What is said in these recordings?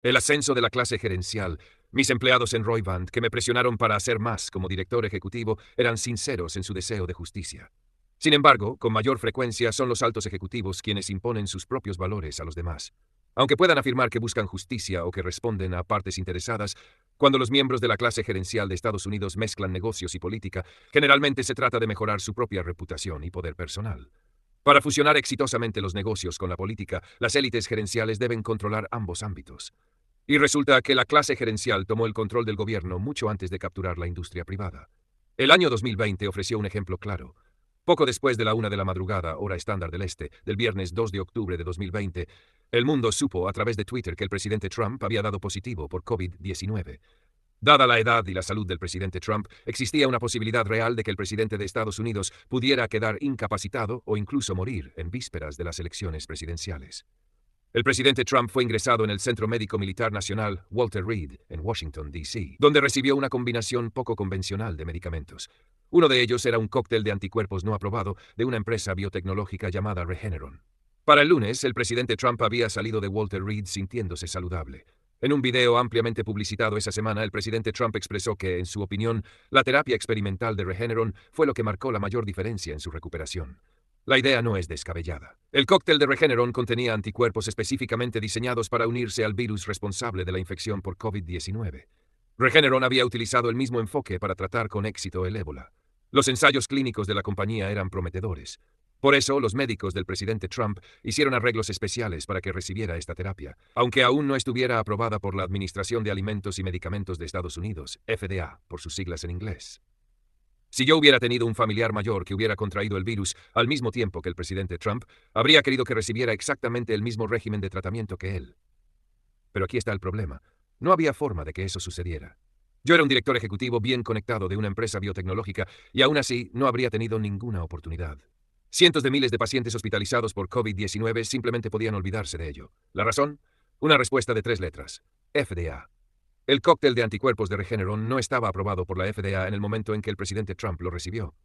El ascenso de la clase gerencial. Mis empleados en Roivant, que me presionaron para hacer más como director ejecutivo, eran sinceros en su deseo de justicia. Sin embargo, con mayor frecuencia son los altos ejecutivos quienes imponen sus propios valores a los demás. Aunque puedan afirmar que buscan justicia o que responden a partes interesadas, cuando los miembros de la clase gerencial de Estados Unidos mezclan negocios y política, generalmente se trata de mejorar su propia reputación y poder personal. Para fusionar exitosamente los negocios con la política, las élites gerenciales deben controlar ambos ámbitos. Y resulta que la clase gerencial tomó el control del gobierno mucho antes de capturar la industria privada. El año 2020 ofreció un ejemplo claro. Poco después de la 1 de la madrugada, hora estándar del este, del viernes 2 de octubre de 2020, el mundo supo a través de Twitter que el presidente Trump había dado positivo por COVID-19. Dada la edad y la salud del presidente Trump, existía una posibilidad real de que el presidente de Estados Unidos pudiera quedar incapacitado o incluso morir en vísperas de las elecciones presidenciales. El presidente Trump fue ingresado en el Centro Médico Militar Nacional Walter Reed, en Washington, D.C., donde recibió una combinación poco convencional de medicamentos. Uno de ellos era un cóctel de anticuerpos no aprobado de una empresa biotecnológica llamada Regeneron. Para el lunes, el presidente Trump había salido de Walter Reed sintiéndose saludable. En un video ampliamente publicitado esa semana, el presidente Trump expresó que, en su opinión, la terapia experimental de Regeneron fue lo que marcó la mayor diferencia en su recuperación. La idea no es descabellada. El cóctel de Regeneron contenía anticuerpos específicamente diseñados para unirse al virus responsable de la infección por COVID-19. Regeneron había utilizado el mismo enfoque para tratar con éxito el ébola. Los ensayos clínicos de la compañía eran prometedores. Por eso, los médicos del presidente Trump hicieron arreglos especiales para que recibiera esta terapia, aunque aún no estuviera aprobada por la Administración de Alimentos y Medicamentos de Estados Unidos, FDA, por sus siglas en inglés. Si yo hubiera tenido un familiar mayor que hubiera contraído el virus al mismo tiempo que el presidente Trump, habría querido que recibiera exactamente el mismo régimen de tratamiento que él. Pero aquí está el problema. No había forma de que eso sucediera. Yo era un director ejecutivo bien conectado de una empresa biotecnológica y aún así no habría tenido ninguna oportunidad. Cientos de miles de pacientes hospitalizados por COVID-19 simplemente podían olvidarse de ello. ¿La razón? Una respuesta de 3 letras. FDA. El cóctel de anticuerpos de Regeneron no estaba aprobado por la FDA en el momento en que el presidente Trump lo recibió.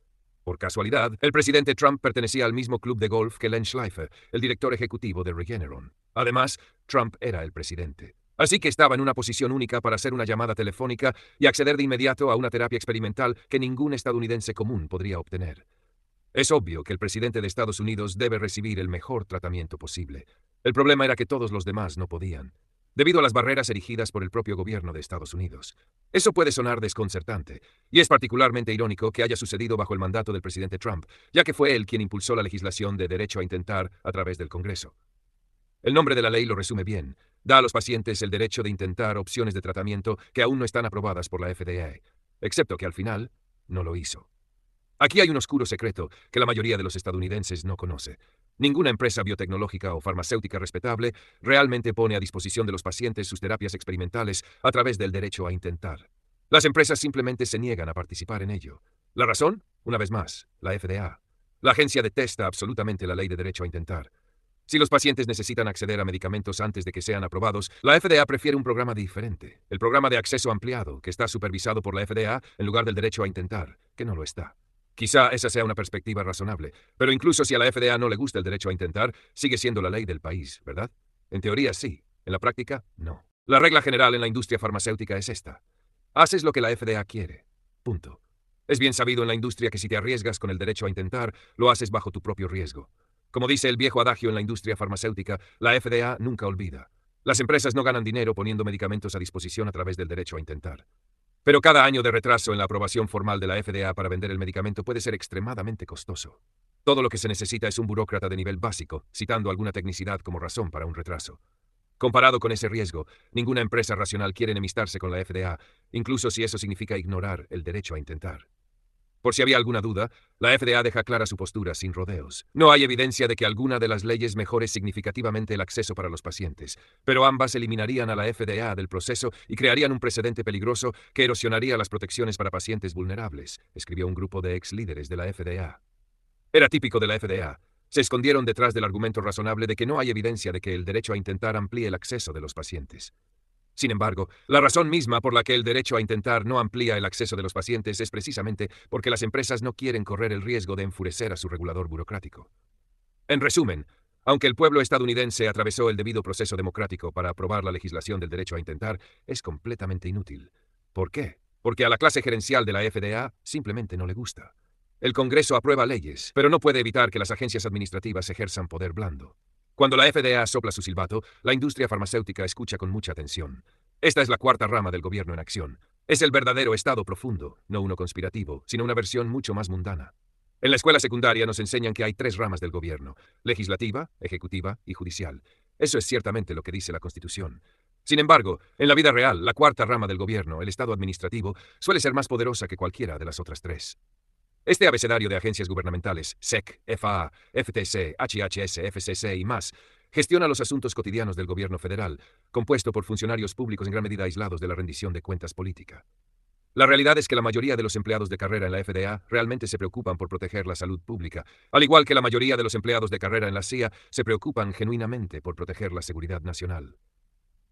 Por casualidad, el presidente Trump pertenecía al mismo club de golf que Len Schleifer, el director ejecutivo de Regeneron. Además, Trump era el presidente. Así que estaba en una posición única para hacer una llamada telefónica y acceder de inmediato a una terapia experimental que ningún estadounidense común podría obtener. Es obvio que el presidente de Estados Unidos debe recibir el mejor tratamiento posible. El problema era que todos los demás no podían, debido a las barreras erigidas por el propio gobierno de Estados Unidos. Eso puede sonar desconcertante, y es particularmente irónico que haya sucedido bajo el mandato del presidente Trump, ya que fue él quien impulsó la legislación de derecho a intentar a través del Congreso. El nombre de la ley lo resume bien. Da a los pacientes el derecho de intentar opciones de tratamiento que aún no están aprobadas por la FDA, excepto que al final no lo hizo. Aquí hay un oscuro secreto que la mayoría de los estadounidenses no conoce. Ninguna empresa biotecnológica o farmacéutica respetable realmente pone a disposición de los pacientes sus terapias experimentales a través del derecho a intentar. Las empresas simplemente se niegan a participar en ello. ¿La razón? Una vez más, la FDA. La agencia detesta absolutamente la ley de derecho a intentar. Si los pacientes necesitan acceder a medicamentos antes de que sean aprobados, la FDA prefiere un programa diferente, el programa de acceso ampliado, que está supervisado por la FDA en lugar del derecho a intentar, que no lo está. Quizá esa sea una perspectiva razonable, pero incluso si a la FDA no le gusta el derecho a intentar, sigue siendo la ley del país, ¿verdad? En teoría sí, en la práctica no. La regla general en la industria farmacéutica es esta. Haces lo que la FDA quiere. Punto. Es bien sabido en la industria que si te arriesgas con el derecho a intentar, lo haces bajo tu propio riesgo. Como dice el viejo adagio en la industria farmacéutica, la FDA nunca olvida. Las empresas no ganan dinero poniendo medicamentos a disposición a través del derecho a intentar. Pero cada año de retraso en la aprobación formal de la FDA para vender el medicamento puede ser extremadamente costoso. Todo lo que se necesita es un burócrata de nivel básico, citando alguna tecnicidad como razón para un retraso. Comparado con ese riesgo, ninguna empresa racional quiere enemistarse con la FDA, incluso si eso significa ignorar el derecho a intentar. Por si había alguna duda, la FDA deja clara su postura sin rodeos. No hay evidencia de que alguna de las leyes mejore significativamente el acceso para los pacientes, pero ambas eliminarían a la FDA del proceso y crearían un precedente peligroso que erosionaría las protecciones para pacientes vulnerables, escribió un grupo de ex líderes de la FDA. Era típico de la FDA. Se escondieron detrás del argumento razonable de que no hay evidencia de que el derecho a intentar amplíe el acceso de los pacientes. Sin embargo, la razón misma por la que el derecho a intentar no amplía el acceso de los pacientes es precisamente porque las empresas no quieren correr el riesgo de enfurecer a su regulador burocrático. En resumen, Aunque el pueblo estadounidense atravesó el debido proceso democrático para aprobar la legislación del derecho a intentar, es completamente inútil. ¿Por qué? Porque a la clase gerencial de la FDA simplemente no le gusta. El Congreso aprueba leyes, pero no puede evitar que las agencias administrativas ejerzan poder blando. Cuando la FDA sopla su silbato, la industria farmacéutica escucha con mucha atención. Esta es la cuarta rama del gobierno en acción. Es el verdadero Estado profundo, no uno conspirativo, sino una versión mucho más mundana. En la escuela secundaria nos enseñan que hay tres ramas del gobierno: legislativa, ejecutiva y judicial. Eso es ciertamente lo que dice la Constitución. Sin embargo, en la vida real, la cuarta rama del gobierno, el Estado administrativo, suele ser más poderosa que cualquiera de las otras tres. Este abecedario de agencias gubernamentales, SEC, FAA, FTC, HHS, FCC y más, gestiona los asuntos cotidianos del gobierno federal, compuesto por funcionarios públicos en gran medida aislados de la rendición de cuentas política. La realidad es que la mayoría de los empleados de carrera en la FDA realmente se preocupan por proteger la salud pública, al igual que la mayoría de los empleados de carrera en la CIA se preocupan genuinamente por proteger la seguridad nacional.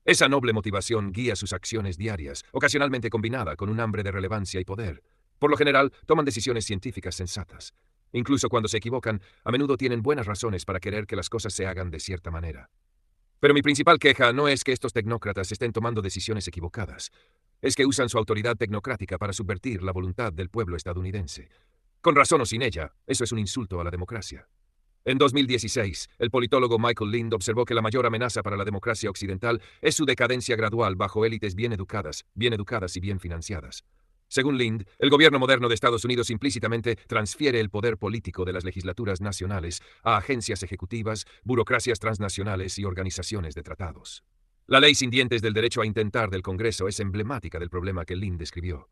Esa noble motivación guía sus acciones diarias, ocasionalmente combinada con un hambre de relevancia y poder. Por lo general, toman decisiones científicas sensatas. Incluso cuando se equivocan, a menudo tienen buenas razones para querer que las cosas se hagan de cierta manera. Pero mi principal queja no es que estos tecnócratas estén tomando decisiones equivocadas. Es que usan su autoridad tecnocrática para subvertir la voluntad del pueblo estadounidense. Con razón o sin ella, eso es un insulto a la democracia. En 2016, el politólogo Michael Lind observó que la mayor amenaza para la democracia occidental es su decadencia gradual bajo élites bien educadas y bien financiadas. Según Lind, el gobierno moderno de Estados Unidos implícitamente transfiere el poder político de las legislaturas nacionales a agencias ejecutivas, burocracias transnacionales y organizaciones de tratados. La ley sin dientes del derecho a intentar del Congreso es emblemática del problema que Lind describió.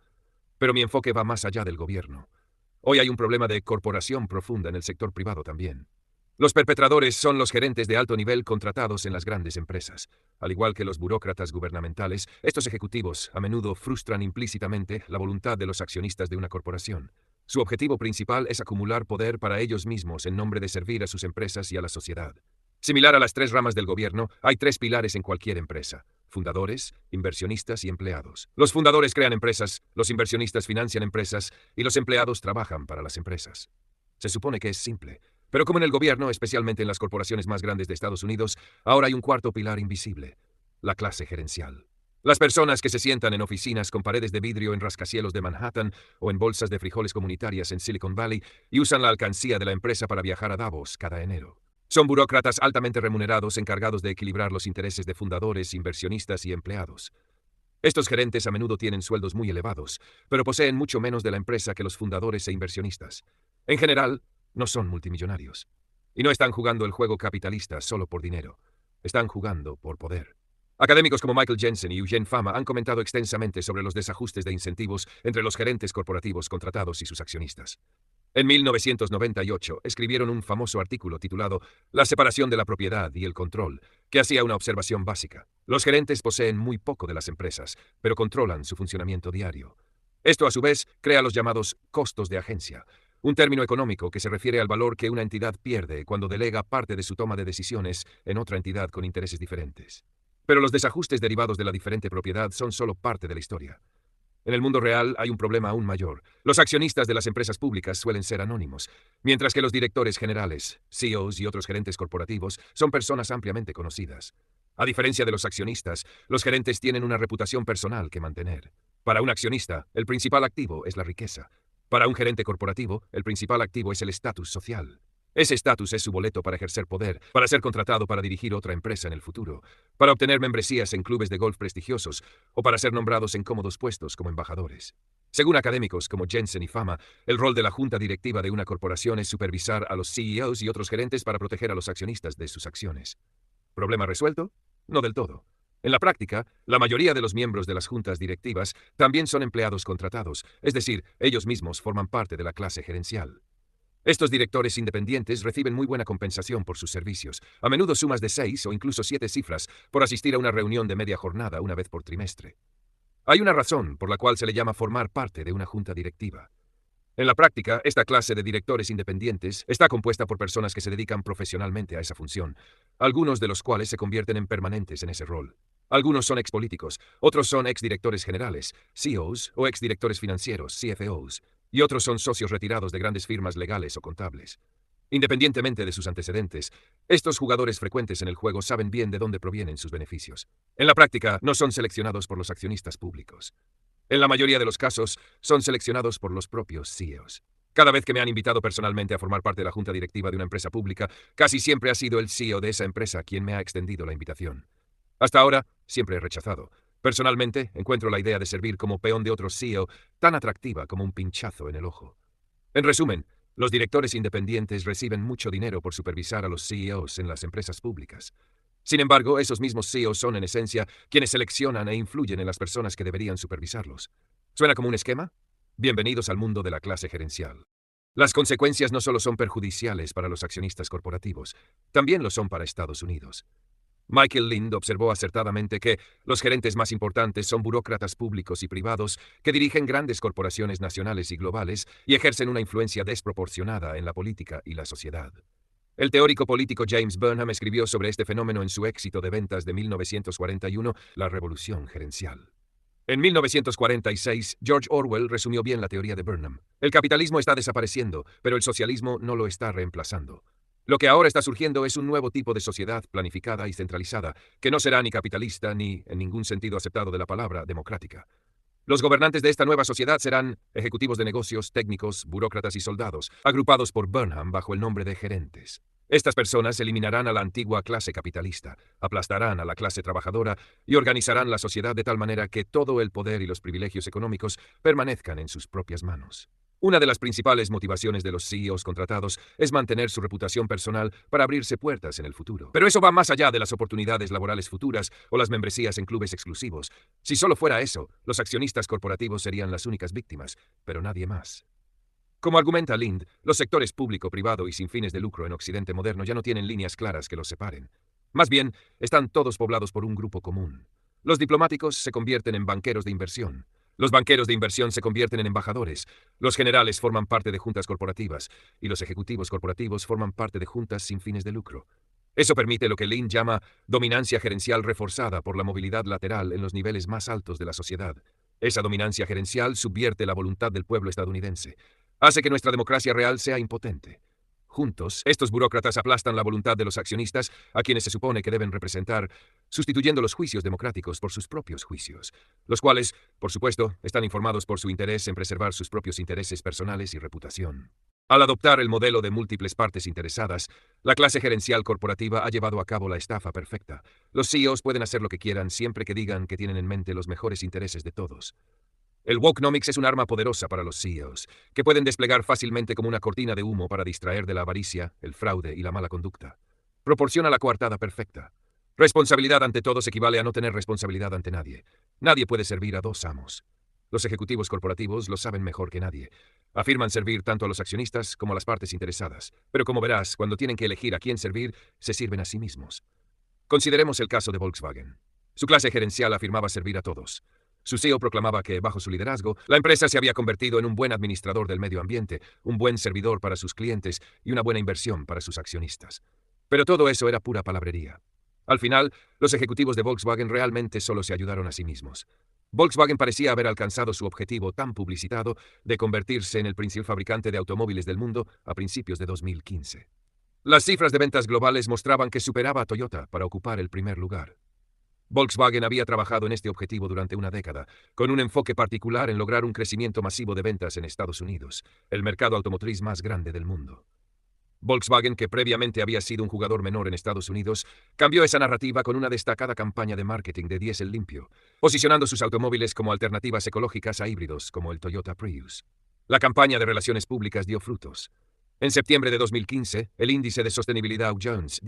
Pero mi enfoque va más allá del gobierno. Hoy hay un problema de corporación profunda en el sector privado también. Los perpetradores son los gerentes de alto nivel contratados en las grandes empresas. Al igual que los burócratas gubernamentales, estos ejecutivos a menudo frustran implícitamente la voluntad de los accionistas de una corporación. Su objetivo principal es acumular poder para ellos mismos en nombre de servir a sus empresas y a la sociedad. Similar a las tres ramas del gobierno, hay tres pilares en cualquier empresa: fundadores, inversionistas y empleados. Los fundadores crean empresas, los inversionistas financian empresas y los empleados trabajan para las empresas. Se supone que es simple. Pero como en el gobierno, especialmente en las corporaciones más grandes de Estados Unidos, ahora hay un cuarto pilar invisible: la clase gerencial. Las personas que se sientan en oficinas con paredes de vidrio en rascacielos de Manhattan o en bolsas de frijoles comunitarias en Silicon Valley y usan la alcancía de la empresa para viajar a Davos cada enero. Son burócratas altamente remunerados encargados de equilibrar los intereses de fundadores, inversionistas y empleados. Estos gerentes a menudo tienen sueldos muy elevados, pero poseen mucho menos de la empresa que los fundadores e inversionistas. En general, no son multimillonarios. Y no están jugando el juego capitalista solo por dinero. Están jugando por poder. Académicos como Michael Jensen y Eugene Fama han comentado extensamente sobre los desajustes de incentivos entre los gerentes corporativos contratados y sus accionistas. En 1998 escribieron un famoso artículo titulado La separación de la propiedad y el control, que hacía una observación básica. Los gerentes poseen muy poco de las empresas, pero controlan su funcionamiento diario. Esto, a su vez, crea los llamados costos de agencia, un término económico que se refiere al valor que una entidad pierde cuando delega parte de su toma de decisiones en otra entidad con intereses diferentes. Pero los desajustes derivados de la diferente propiedad son solo parte de la historia. En el mundo real hay un problema aún mayor. Los accionistas de las empresas públicas suelen ser anónimos, mientras que los directores generales, CEOs y otros gerentes corporativos son personas ampliamente conocidas. A diferencia de los accionistas, los gerentes tienen una reputación personal que mantener. Para un accionista, el principal activo es la riqueza. Para un gerente corporativo, el principal activo es el estatus social. Ese estatus es su boleto para ejercer poder, para ser contratado para dirigir otra empresa en el futuro, para obtener membresías en clubes de golf prestigiosos o para ser nombrados en cómodos puestos como embajadores. Según académicos como Jensen y Fama, el rol de la junta directiva de una corporación es supervisar a los CEOs y otros gerentes para proteger a los accionistas de sus acciones. ¿Problema resuelto? No del todo. En la práctica, la mayoría de los miembros de las juntas directivas también son empleados contratados, es decir, ellos mismos forman parte de la clase gerencial. Estos directores independientes reciben muy buena compensación por sus servicios, a menudo sumas de 6 o incluso 7 cifras, por asistir a una reunión de media jornada una vez por trimestre. Hay una razón por la cual se le llama formar parte de una junta directiva. En la práctica, esta clase de directores independientes está compuesta por personas que se dedican profesionalmente a esa función, algunos de los cuales se convierten en permanentes en ese rol. Algunos son expolíticos, otros son exdirectores generales, CEOs o exdirectores financieros, CFOs, y otros son socios retirados de grandes firmas legales o contables. Independientemente de sus antecedentes, estos jugadores frecuentes en el juego saben bien de dónde provienen sus beneficios. En la práctica, no son seleccionados por los accionistas públicos. En la mayoría de los casos, son seleccionados por los propios CEOs. Cada vez que me han invitado personalmente a formar parte de la junta directiva de una empresa pública, casi siempre ha sido el CEO de esa empresa quien me ha extendido la invitación. Hasta ahora, siempre he rechazado. Personalmente, encuentro la idea de servir como peón de otro CEO tan atractiva como un pinchazo en el ojo. En resumen, los directores independientes reciben mucho dinero por supervisar a los CEOs en las empresas públicas. Sin embargo, esos mismos CEOs son, en esencia, quienes seleccionan e influyen en las personas que deberían supervisarlos. ¿Suena como un esquema? Bienvenidos al mundo de la clase gerencial. Las consecuencias no solo son perjudiciales para los accionistas corporativos, también lo son para Estados Unidos. Michael Lind observó acertadamente que los gerentes más importantes son burócratas públicos y privados que dirigen grandes corporaciones nacionales y globales y ejercen una influencia desproporcionada en la política y la sociedad. El teórico político James Burnham escribió sobre este fenómeno en su éxito de ventas de 1941, La Revolución Gerencial. En 1946, George Orwell resumió bien la teoría de Burnham. El capitalismo está desapareciendo, pero el socialismo no lo está reemplazando. Lo que ahora está surgiendo es un nuevo tipo de sociedad planificada y centralizada, que no será ni capitalista ni, en ningún sentido aceptado de la palabra, democrática. Los gobernantes de esta nueva sociedad serán ejecutivos de negocios, técnicos, burócratas y soldados, agrupados por Burnham bajo el nombre de gerentes. Estas personas eliminarán a la antigua clase capitalista, aplastarán a la clase trabajadora y organizarán la sociedad de tal manera que todo el poder y los privilegios económicos permanezcan en sus propias manos. Una de las principales motivaciones de los CEOs contratados es mantener su reputación personal para abrirse puertas en el futuro. Pero eso va más allá de las oportunidades laborales futuras o las membresías en clubes exclusivos. Si solo fuera eso, los accionistas corporativos serían las únicas víctimas, pero nadie más. Como argumenta Lind, los sectores público, privado y sin fines de lucro en Occidente moderno ya no tienen líneas claras que los separen. Más bien, están todos poblados por un grupo común. Los diplomáticos se convierten en banqueros de inversión. Los banqueros de inversión se convierten en embajadores. Los generales forman parte de juntas corporativas y los ejecutivos corporativos forman parte de juntas sin fines de lucro. Eso permite lo que Lind llama dominancia gerencial reforzada por la movilidad lateral en los niveles más altos de la sociedad. Esa dominancia gerencial subvierte la voluntad del pueblo estadounidense. Hace que nuestra democracia real sea impotente. Juntos, estos burócratas aplastan la voluntad de los accionistas, a quienes se supone que deben representar, sustituyendo los juicios democráticos por sus propios juicios, los cuales, por supuesto, están informados por su interés en preservar sus propios intereses personales y reputación. Al adoptar el modelo de múltiples partes interesadas, la clase gerencial corporativa ha llevado a cabo la estafa perfecta. Los CEOs pueden hacer lo que quieran siempre que digan que tienen en mente los mejores intereses de todos. El wokenomics es un arma poderosa para los CEOs, que pueden desplegar fácilmente como una cortina de humo para distraer de la avaricia, el fraude y la mala conducta. Proporciona la coartada perfecta. Responsabilidad ante todos equivale a no tener responsabilidad ante nadie. Nadie puede servir a dos amos. Los ejecutivos corporativos lo saben mejor que nadie. Afirman servir tanto a los accionistas como a las partes interesadas. Pero como verás, cuando tienen que elegir a quién servir, se sirven a sí mismos. Consideremos el caso de Volkswagen. Su clase gerencial afirmaba servir a todos. Su CEO proclamaba que, bajo su liderazgo, la empresa se había convertido en un buen administrador del medio ambiente, un buen servidor para sus clientes y una buena inversión para sus accionistas. Pero todo eso era pura palabrería. Al final, los ejecutivos de Volkswagen realmente solo se ayudaron a sí mismos. Volkswagen parecía haber alcanzado su objetivo tan publicitado de convertirse en el principal fabricante de automóviles del mundo a principios de 2015. Las cifras de ventas globales mostraban que superaba a Toyota para ocupar el primer lugar. Volkswagen había trabajado en este objetivo durante una década, con un enfoque particular en lograr un crecimiento masivo de ventas en Estados Unidos, el mercado automotriz más grande del mundo. Volkswagen, que previamente había sido un jugador menor en Estados Unidos, cambió esa narrativa con una destacada campaña de marketing de diésel limpio, posicionando sus automóviles como alternativas ecológicas a híbridos como el Toyota Prius. La campaña de relaciones públicas dio frutos. En septiembre de 2015, el índice de sostenibilidad Dow Jones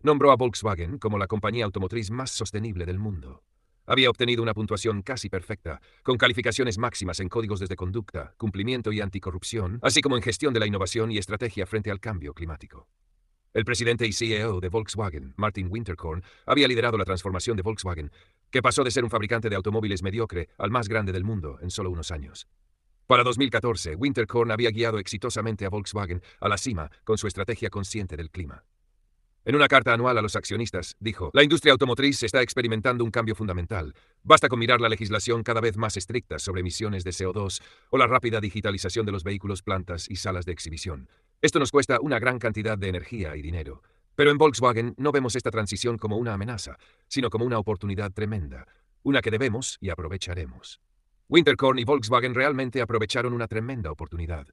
nombró a Volkswagen como la compañía automotriz más sostenible del mundo. Había obtenido una puntuación casi perfecta, con calificaciones máximas en códigos de conducta, cumplimiento y anticorrupción, así como en gestión de la innovación y estrategia frente al cambio climático. El presidente y CEO de Volkswagen, Martin Winterkorn, había liderado la transformación de Volkswagen, que pasó de ser un fabricante de automóviles mediocre al más grande del mundo en solo unos años. Para 2014, Winterkorn había guiado exitosamente a Volkswagen a la cima con su estrategia consciente del clima. En una carta anual a los accionistas, dijo: "La industria automotriz está experimentando un cambio fundamental. Basta con mirar la legislación cada vez más estricta sobre emisiones de CO2 o la rápida digitalización de los vehículos, plantas y salas de exhibición. Esto nos cuesta una gran cantidad de energía y dinero. Pero en Volkswagen no vemos esta transición como una amenaza, sino como una oportunidad tremenda, una que debemos y aprovecharemos. Winterkorn y Volkswagen realmente aprovecharon una tremenda oportunidad.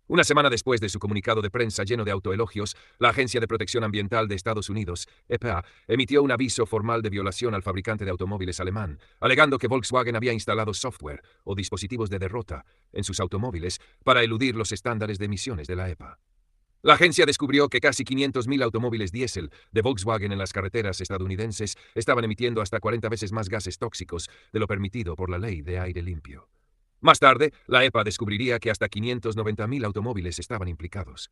Una semana después de su comunicado de prensa lleno de autoelogios, la Agencia de Protección Ambiental de Estados Unidos, EPA, emitió un aviso formal de violación al fabricante de automóviles alemán, alegando que Volkswagen había instalado software o dispositivos de derrota en sus automóviles para eludir los estándares de emisiones de la EPA. La agencia descubrió que casi 500.000 automóviles diésel de Volkswagen en las carreteras estadounidenses estaban emitiendo hasta 40 veces más gases tóxicos de lo permitido por la ley de aire limpio. Más tarde, la EPA descubriría que hasta 590.000 automóviles estaban implicados.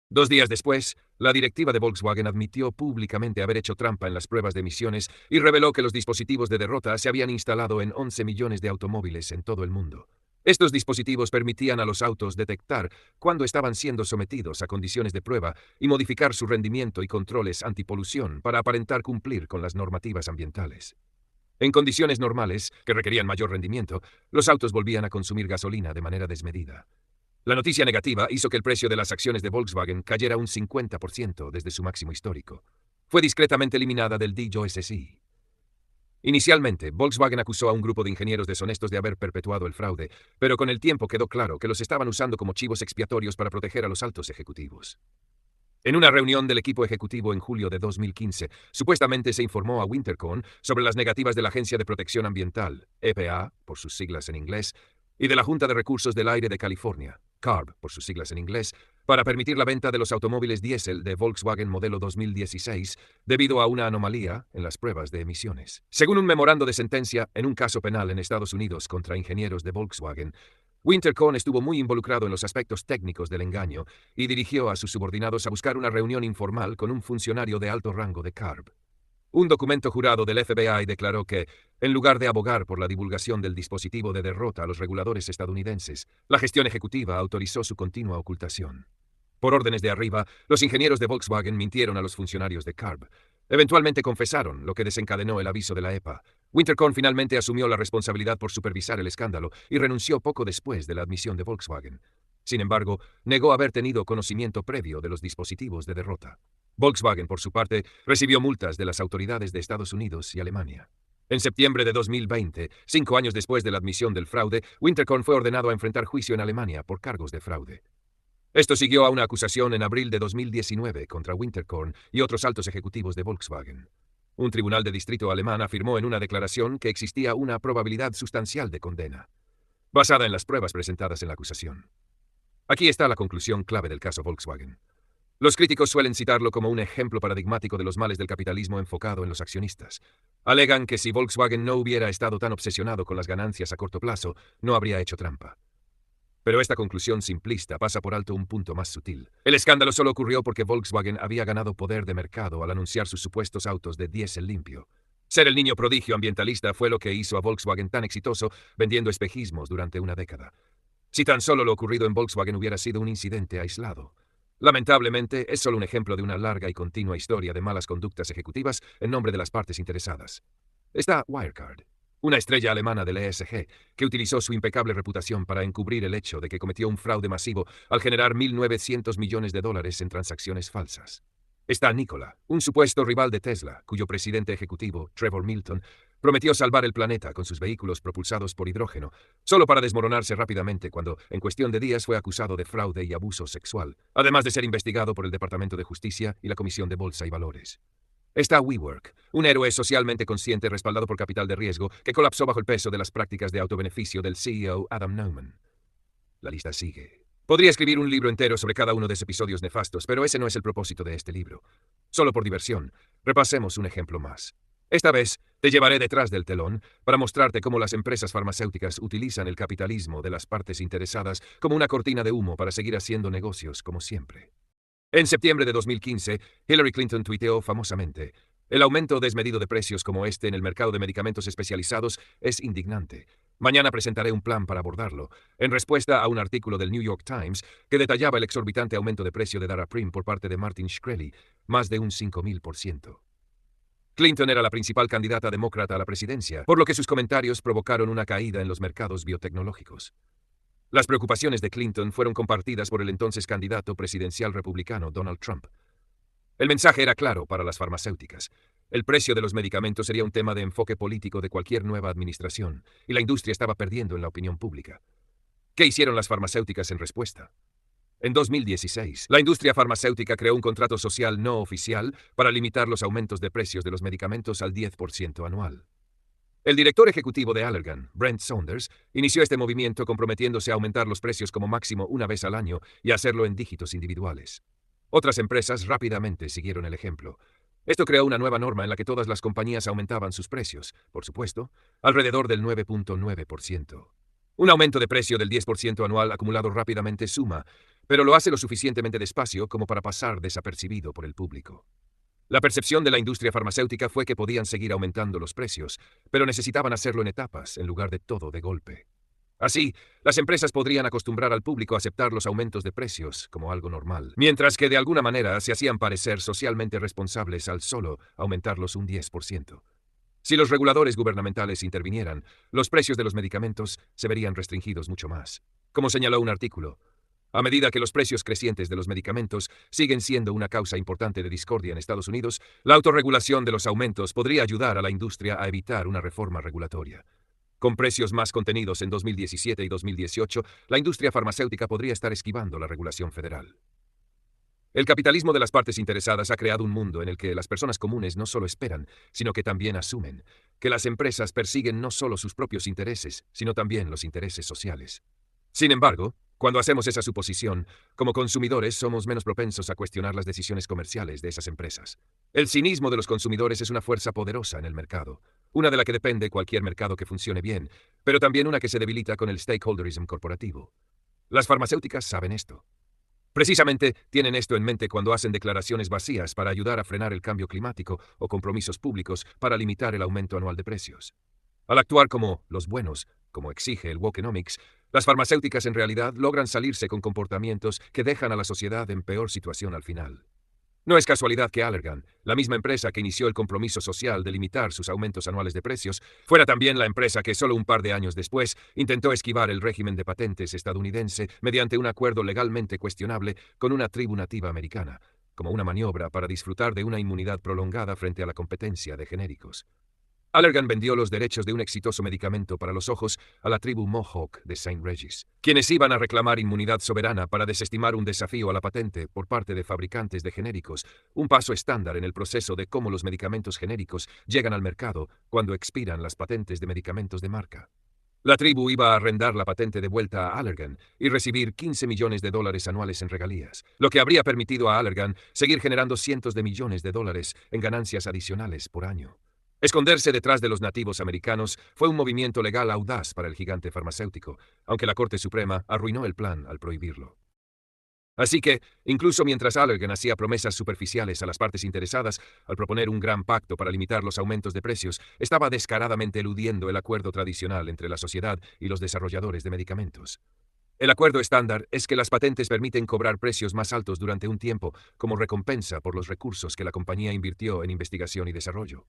2 días después, la directiva de Volkswagen admitió públicamente haber hecho trampa en las pruebas de emisiones y reveló que los dispositivos de derrota se habían instalado en 11 millones de automóviles en todo el mundo. Estos dispositivos permitían a los autos detectar cuándo estaban siendo sometidos a condiciones de prueba y modificar su rendimiento y controles antipolución para aparentar cumplir con las normativas ambientales. En condiciones normales, que requerían mayor rendimiento, los autos volvían a consumir gasolina de manera desmedida. La noticia negativa hizo que el precio de las acciones de Volkswagen cayera un 50% desde su máximo histórico. Fue discretamente eliminada del DJSI. Inicialmente, Volkswagen acusó a un grupo de ingenieros deshonestos de haber perpetuado el fraude, pero con el tiempo quedó claro que los estaban usando como chivos expiatorios para proteger a los altos ejecutivos. En una reunión del equipo ejecutivo en julio de 2015, supuestamente se informó a Winterkorn sobre las negativas de la Agencia de Protección Ambiental, EPA, por sus siglas en inglés, y de la Junta de Recursos del Aire de California, CARB, por sus siglas en inglés, para permitir la venta de los automóviles diésel de Volkswagen modelo 2016 debido a una anomalía en las pruebas de emisiones. Según un memorando de sentencia en un caso penal en Estados Unidos contra ingenieros de Volkswagen, Winterkorn estuvo muy involucrado en los aspectos técnicos del engaño y dirigió a sus subordinados a buscar una reunión informal con un funcionario de alto rango de CARB. Un documento jurado del FBI declaró que, en lugar de abogar por la divulgación del dispositivo de derrota a los reguladores estadounidenses, la gestión ejecutiva autorizó su continua ocultación. Por órdenes de arriba, los ingenieros de Volkswagen mintieron a los funcionarios de CARB. Eventualmente confesaron, lo que desencadenó el aviso de la EPA. Winterkorn finalmente asumió la responsabilidad por supervisar el escándalo y renunció poco después de la admisión de Volkswagen. Sin embargo, negó haber tenido conocimiento previo de los dispositivos de derrota. Volkswagen, por su parte, recibió multas de las autoridades de Estados Unidos y Alemania. En septiembre de 2020, 5 años después de la admisión del fraude, Winterkorn fue ordenado a enfrentar juicio en Alemania por cargos de fraude. Esto siguió a una acusación en abril de 2019 contra Winterkorn y otros altos ejecutivos de Volkswagen. Un tribunal de distrito alemán afirmó en una declaración que existía una probabilidad sustancial de condena, basada en las pruebas presentadas en la acusación. Aquí está la conclusión clave del caso Volkswagen. Los críticos suelen citarlo como un ejemplo paradigmático de los males del capitalismo enfocado en los accionistas. Alegan que si Volkswagen no hubiera estado tan obsesionado con las ganancias a corto plazo, no habría hecho trampa. Pero esta conclusión simplista pasa por alto un punto más sutil. El escándalo solo ocurrió porque Volkswagen había ganado poder de mercado al anunciar sus supuestos autos de diésel limpio. Ser el niño prodigio ambientalista fue lo que hizo a Volkswagen tan exitoso vendiendo espejismos durante una década. Si tan solo lo ocurrido en Volkswagen hubiera sido un incidente aislado. Lamentablemente, es solo un ejemplo de una larga y continua historia de malas conductas ejecutivas en nombre de las partes interesadas. Está Wirecard, una estrella alemana del ESG, que utilizó su impecable reputación para encubrir el hecho de que cometió un fraude masivo al generar $1.900 millones en transacciones falsas. Está Nikola, un supuesto rival de Tesla, cuyo presidente ejecutivo, Trevor Milton, prometió salvar el planeta con sus vehículos propulsados por hidrógeno, solo para desmoronarse rápidamente cuando, en cuestión de días, fue acusado de fraude y abuso sexual, además de ser investigado por el Departamento de Justicia y la Comisión de Bolsa y Valores. Está WeWork, un héroe socialmente consciente respaldado por capital de riesgo que colapsó bajo el peso de las prácticas de autobeneficio del CEO Adam Neumann. La lista sigue. Podría escribir un libro entero sobre cada uno de esos episodios nefastos, pero ese no es el propósito de este libro. Solo por diversión, repasemos un ejemplo más. Esta vez, te llevaré detrás del telón para mostrarte cómo las empresas farmacéuticas utilizan el capitalismo de las partes interesadas como una cortina de humo para seguir haciendo negocios como siempre. En septiembre de 2015, Hillary Clinton tuiteó famosamente: "El aumento desmedido de precios como este en el mercado de medicamentos especializados es indignante. Mañana presentaré un plan para abordarlo", en respuesta a un artículo del New York Times que detallaba el exorbitante aumento de precio de Daraprim por parte de Martin Shkreli, más de un 5.000%. Clinton era la principal candidata demócrata a la presidencia, por lo que sus comentarios provocaron una caída en los mercados biotecnológicos. Las preocupaciones de Clinton fueron compartidas por el entonces candidato presidencial republicano Donald Trump. El mensaje era claro para las farmacéuticas. El precio de los medicamentos sería un tema de enfoque político de cualquier nueva administración, y la industria estaba perdiendo en la opinión pública. ¿Qué hicieron las farmacéuticas en respuesta? En 2016, la industria farmacéutica creó un contrato social no oficial para limitar los aumentos de precios de los medicamentos al 10% anual. El director ejecutivo de Allergan, Brent Saunders, inició este movimiento comprometiéndose a aumentar los precios como máximo una vez al año y hacerlo en dígitos individuales. Otras empresas rápidamente siguieron el ejemplo. Esto creó una nueva norma en la que todas las compañías aumentaban sus precios, por supuesto, alrededor del 9.9%. Un aumento de precio del 10% anual acumulado rápidamente suma, pero lo hace lo suficientemente despacio como para pasar desapercibido por el público. La percepción de la industria farmacéutica fue que podían seguir aumentando los precios, pero necesitaban hacerlo en etapas en lugar de todo de golpe. Así, las empresas podrían acostumbrar al público a aceptar los aumentos de precios como algo normal, mientras que de alguna manera se hacían parecer socialmente responsables al solo aumentarlos un 10%. Si los reguladores gubernamentales intervinieran, los precios de los medicamentos se verían restringidos mucho más. Como señaló un artículo, a medida que los precios crecientes de los medicamentos siguen siendo una causa importante de discordia en Estados Unidos, la autorregulación de los aumentos podría ayudar a la industria a evitar una reforma regulatoria. Con precios más contenidos en 2017 y 2018, la industria farmacéutica podría estar esquivando la regulación federal. El capitalismo de las partes interesadas ha creado un mundo en el que las personas comunes no solo esperan, sino que también asumen que las empresas persiguen no solo sus propios intereses, sino también los intereses sociales. Sin embargo, cuando hacemos esa suposición, como consumidores somos menos propensos a cuestionar las decisiones comerciales de esas empresas. El cinismo de los consumidores es una fuerza poderosa en el mercado, una de la que depende cualquier mercado que funcione bien, pero también una que se debilita con el stakeholderism corporativo. Las farmacéuticas saben esto. Precisamente tienen esto en mente cuando hacen declaraciones vacías para ayudar a frenar el cambio climático o compromisos públicos para limitar el aumento anual de precios. Al actuar como los buenos, como exige el wokenomics, las farmacéuticas en realidad logran salirse con comportamientos que dejan a la sociedad en peor situación al final. No es casualidad que Allergan, la misma empresa que inició el compromiso social de limitar sus aumentos anuales de precios, fuera también la empresa que solo un par de años después intentó esquivar el régimen de patentes estadounidense mediante un acuerdo legalmente cuestionable con una tribu nativa americana, como una maniobra para disfrutar de una inmunidad prolongada frente a la competencia de genéricos. Allergan vendió los derechos de un exitoso medicamento para los ojos a la tribu Mohawk de St. Regis, quienes iban a reclamar inmunidad soberana para desestimar un desafío a la patente por parte de fabricantes de genéricos, un paso estándar en el proceso de cómo los medicamentos genéricos llegan al mercado cuando expiran las patentes de medicamentos de marca. La tribu iba a arrendar la patente de vuelta a Allergan y recibir $15 millones anuales en regalías, lo que habría permitido a Allergan seguir generando cientos de millones de dólares en ganancias adicionales por año. Esconderse detrás de los nativos americanos fue un movimiento legal audaz para el gigante farmacéutico, aunque la Corte Suprema arruinó el plan al prohibirlo. Así que, incluso mientras Allergan hacía promesas superficiales a las partes interesadas al proponer un gran pacto para limitar los aumentos de precios, estaba descaradamente eludiendo el acuerdo tradicional entre la sociedad y los desarrolladores de medicamentos. El acuerdo estándar es que las patentes permiten cobrar precios más altos durante un tiempo como recompensa por los recursos que la compañía invirtió en investigación y desarrollo.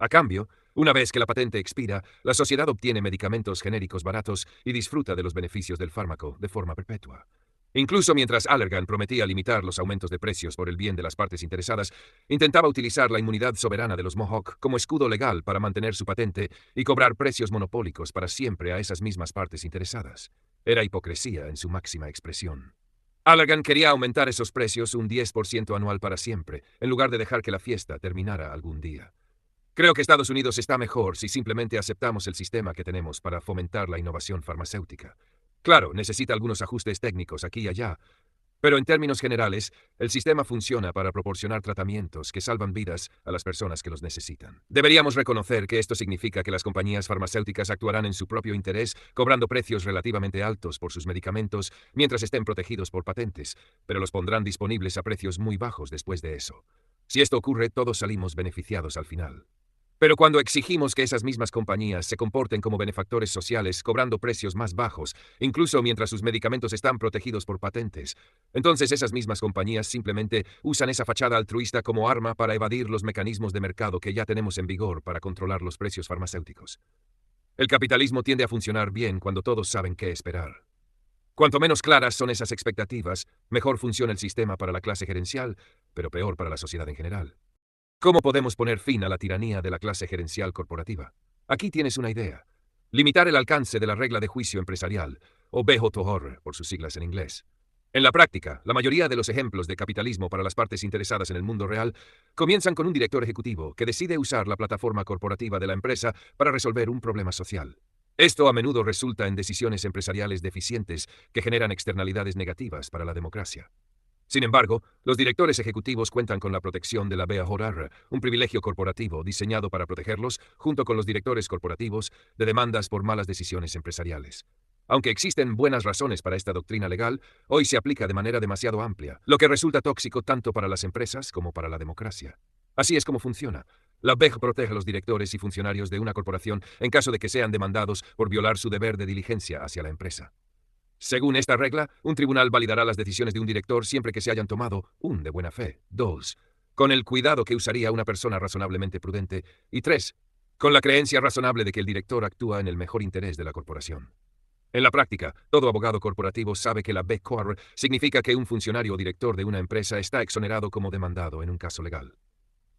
A cambio, una vez que la patente expira, la sociedad obtiene medicamentos genéricos baratos y disfruta de los beneficios del fármaco de forma perpetua. Incluso mientras Allergan prometía limitar los aumentos de precios por el bien de las partes interesadas, intentaba utilizar la inmunidad soberana de los Mohawk como escudo legal para mantener su patente y cobrar precios monopólicos para siempre a esas mismas partes interesadas. Era hipocresía en su máxima expresión. Allergan quería aumentar esos precios un 10% anual para siempre, en lugar de dejar que la fiesta terminara algún día. Creo que Estados Unidos está mejor si simplemente aceptamos el sistema que tenemos para fomentar la innovación farmacéutica. Claro, necesita algunos ajustes técnicos aquí y allá, pero en términos generales, el sistema funciona para proporcionar tratamientos que salvan vidas a las personas que los necesitan. Deberíamos reconocer que esto significa que las compañías farmacéuticas actuarán en su propio interés, cobrando precios relativamente altos por sus medicamentos mientras estén protegidos por patentes, pero los pondrán disponibles a precios muy bajos después de eso. Si esto ocurre, todos salimos beneficiados al final. Pero cuando exigimos que esas mismas compañías se comporten como benefactores sociales, cobrando precios más bajos, incluso mientras sus medicamentos están protegidos por patentes, entonces esas mismas compañías simplemente usan esa fachada altruista como arma para evadir los mecanismos de mercado que ya tenemos en vigor para controlar los precios farmacéuticos. El capitalismo tiende a funcionar bien cuando todos saben qué esperar. Cuanto menos claras son esas expectativas, mejor funciona el sistema para la clase gerencial, pero peor para la sociedad en general. ¿Cómo podemos poner fin a la tiranía de la clase gerencial corporativa? Aquí tienes una idea. Limitar el alcance de la regla de juicio empresarial, o BJOR por sus siglas en inglés. En la práctica, la mayoría de los ejemplos de capitalismo para las partes interesadas en el mundo real comienzan con un director ejecutivo que decide usar la plataforma corporativa de la empresa para resolver un problema social. Esto a menudo resulta en decisiones empresariales deficientes que generan externalidades negativas para la democracia. Sin embargo, los directores ejecutivos cuentan con la protección de la BJOR, un privilegio corporativo diseñado para protegerlos, junto con los directores corporativos, de demandas por malas decisiones empresariales. Aunque existen buenas razones para esta doctrina legal, hoy se aplica de manera demasiado amplia, lo que resulta tóxico tanto para las empresas como para la democracia. Así es como funciona. La BEJ protege a los directores y funcionarios de una corporación en caso de que sean demandados por violar su deber de diligencia hacia la empresa. Según esta regla, un tribunal validará las decisiones de un director siempre que se hayan tomado, 1, de buena fe, 2, con el cuidado que usaría una persona razonablemente prudente, y 3, con la creencia razonable de que el director actúa en el mejor interés de la corporación. En la práctica, todo abogado corporativo sabe que la BJOR significa que un funcionario o director de una empresa está exonerado como demandado en un caso legal.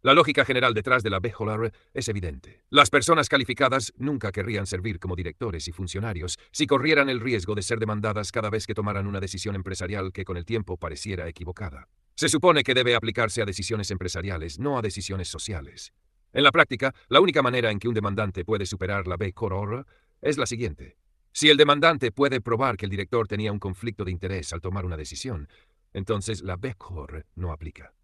La lógica general detrás de la BJOR es evidente. Las personas calificadas nunca querrían servir como directores y funcionarios si corrieran el riesgo de ser demandadas cada vez que tomaran una decisión empresarial que con el tiempo pareciera equivocada. Se supone que debe aplicarse a decisiones empresariales, no a decisiones sociales. En la práctica, la única manera en que un demandante puede superar la BJOR es la siguiente. Si el demandante puede probar que el director tenía un conflicto de interés al tomar una decisión, entonces la BJOR no aplica.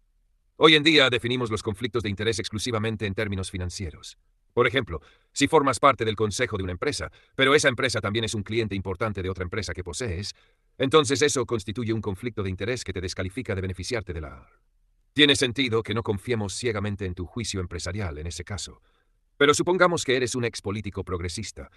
Hoy en día definimos los conflictos de interés exclusivamente en términos financieros. Por ejemplo, si formas parte del consejo de una empresa, pero esa empresa también es un cliente importante de otra empresa que posees, entonces eso constituye un conflicto de interés que te descalifica de beneficiarte de la... Tiene sentido que no confiemos ciegamente en tu juicio empresarial en ese caso. Pero supongamos que eres un ex político progresista,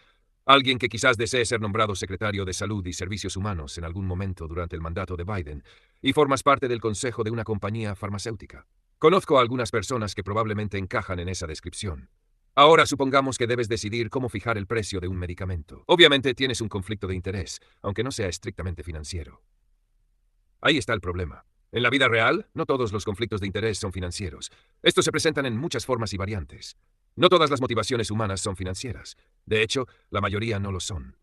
alguien que quizás desee ser nombrado secretario de Salud y Servicios Humanos en algún momento durante el mandato de Biden, y formas parte del consejo de una compañía farmacéutica. Conozco a algunas personas que probablemente encajan en esa descripción. Ahora supongamos que debes decidir cómo fijar el precio de un medicamento. Obviamente tienes un conflicto de interés, aunque no sea estrictamente financiero. Ahí está el problema. En la vida real, no todos los conflictos de interés son financieros. Estos se presentan en muchas formas y variantes. No todas las motivaciones humanas son financieras. De hecho, la mayoría no lo son.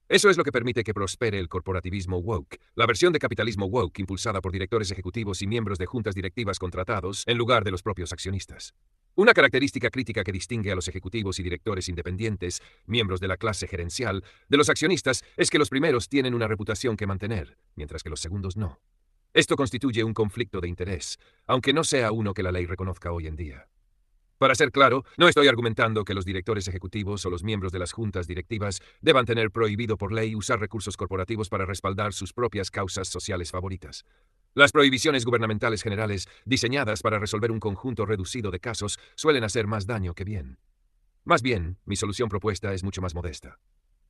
Eso es lo que permite que prospere el corporativismo woke, la versión de capitalismo woke impulsada por directores ejecutivos y miembros de juntas directivas contratados en lugar de los propios accionistas. Una característica crítica que distingue a los ejecutivos y directores independientes, miembros de la clase gerencial, de los accionistas es que los primeros tienen una reputación que mantener, mientras que los segundos no. Esto constituye un conflicto de interés, aunque no sea uno que la ley reconozca hoy en día. Para ser claro, no estoy argumentando que los directores ejecutivos o los miembros de las juntas directivas deban tener prohibido por ley usar recursos corporativos para respaldar sus propias causas sociales favoritas. Las prohibiciones gubernamentales generales, diseñadas para resolver un conjunto reducido de casos, suelen hacer más daño que bien. Más bien, mi solución propuesta es mucho más modesta.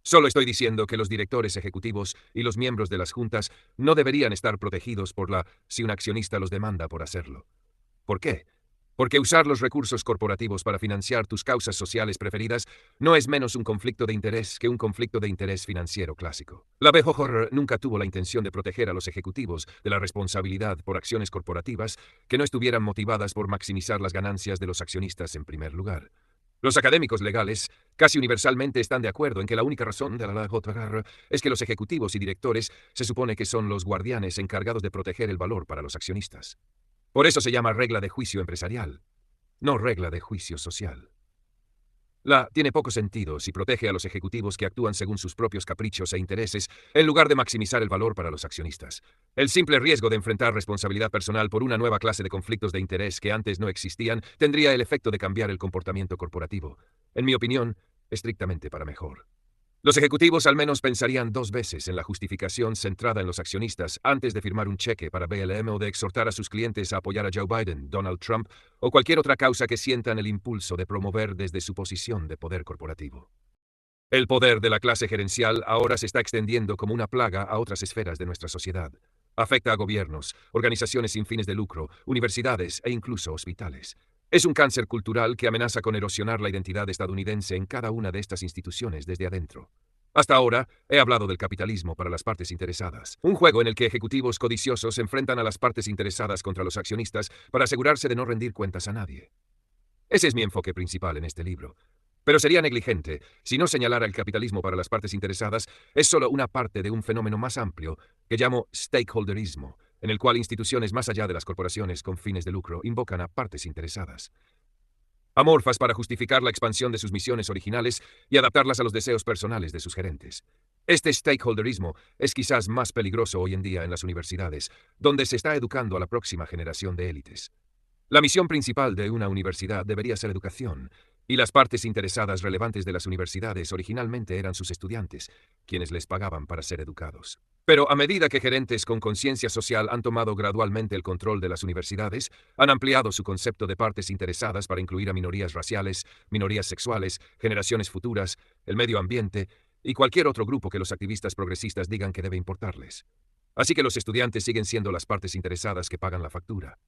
Solo estoy diciendo que los directores ejecutivos y los miembros de las juntas no deberían estar protegidos por la si un accionista los demanda por hacerlo. ¿Por qué? Porque usar los recursos corporativos para financiar tus causas sociales preferidas no es menos un conflicto de interés que un conflicto de interés financiero clásico. La BJOR nunca tuvo la intención de proteger a los ejecutivos de la responsabilidad por acciones corporativas que no estuvieran motivadas por maximizar las ganancias de los accionistas en primer lugar. Los académicos legales casi universalmente están de acuerdo en que la única razón de la BJOR es que los ejecutivos y directores se supone que son los guardianes encargados de proteger el valor para los accionistas. Por eso se llama regla de juicio empresarial, no regla de juicio social. La tiene poco sentido si protege a los ejecutivos que actúan según sus propios caprichos e intereses, en lugar de maximizar el valor para los accionistas. El simple riesgo de enfrentar responsabilidad personal por una nueva clase de conflictos de interés que antes no existían tendría el efecto de cambiar el comportamiento corporativo. En mi opinión, estrictamente para mejor. Los ejecutivos al menos pensarían 2 veces en la justificación centrada en los accionistas antes de firmar un cheque para BLM o de exhortar a sus clientes a apoyar a Joe Biden, Donald Trump o cualquier otra causa que sientan el impulso de promover desde su posición de poder corporativo. El poder de la clase gerencial ahora se está extendiendo como una plaga a otras esferas de nuestra sociedad. Afecta a gobiernos, organizaciones sin fines de lucro, universidades e incluso hospitales. Es un cáncer cultural que amenaza con erosionar la identidad estadounidense en cada una de estas instituciones desde adentro. Hasta ahora, he hablado del capitalismo para las partes interesadas, un juego en el que ejecutivos codiciosos enfrentan a las partes interesadas contra los accionistas para asegurarse de no rendir cuentas a nadie. Ese es mi enfoque principal en este libro. Pero sería negligente si no señalara el capitalismo para las partes interesadas es solo una parte de un fenómeno más amplio que llamo stakeholderismo, en el cual instituciones más allá de las corporaciones con fines de lucro invocan a partes interesadas, amorfas para justificar la expansión de sus misiones originales y adaptarlas a los deseos personales de sus gerentes. Este stakeholderismo es quizás más peligroso hoy en día en las universidades, donde se está educando a la próxima generación de élites. La misión principal de una universidad debería ser educación, y las partes interesadas relevantes de las universidades originalmente eran sus estudiantes, quienes les pagaban para ser educados. Pero a medida que gerentes con conciencia social han tomado gradualmente el control de las universidades, han ampliado su concepto de partes interesadas para incluir a minorías raciales, minorías sexuales, generaciones futuras, el medio ambiente y cualquier otro grupo que los activistas progresistas digan que debe importarles. Así que los estudiantes siguen siendo las partes interesadas que pagan la factura.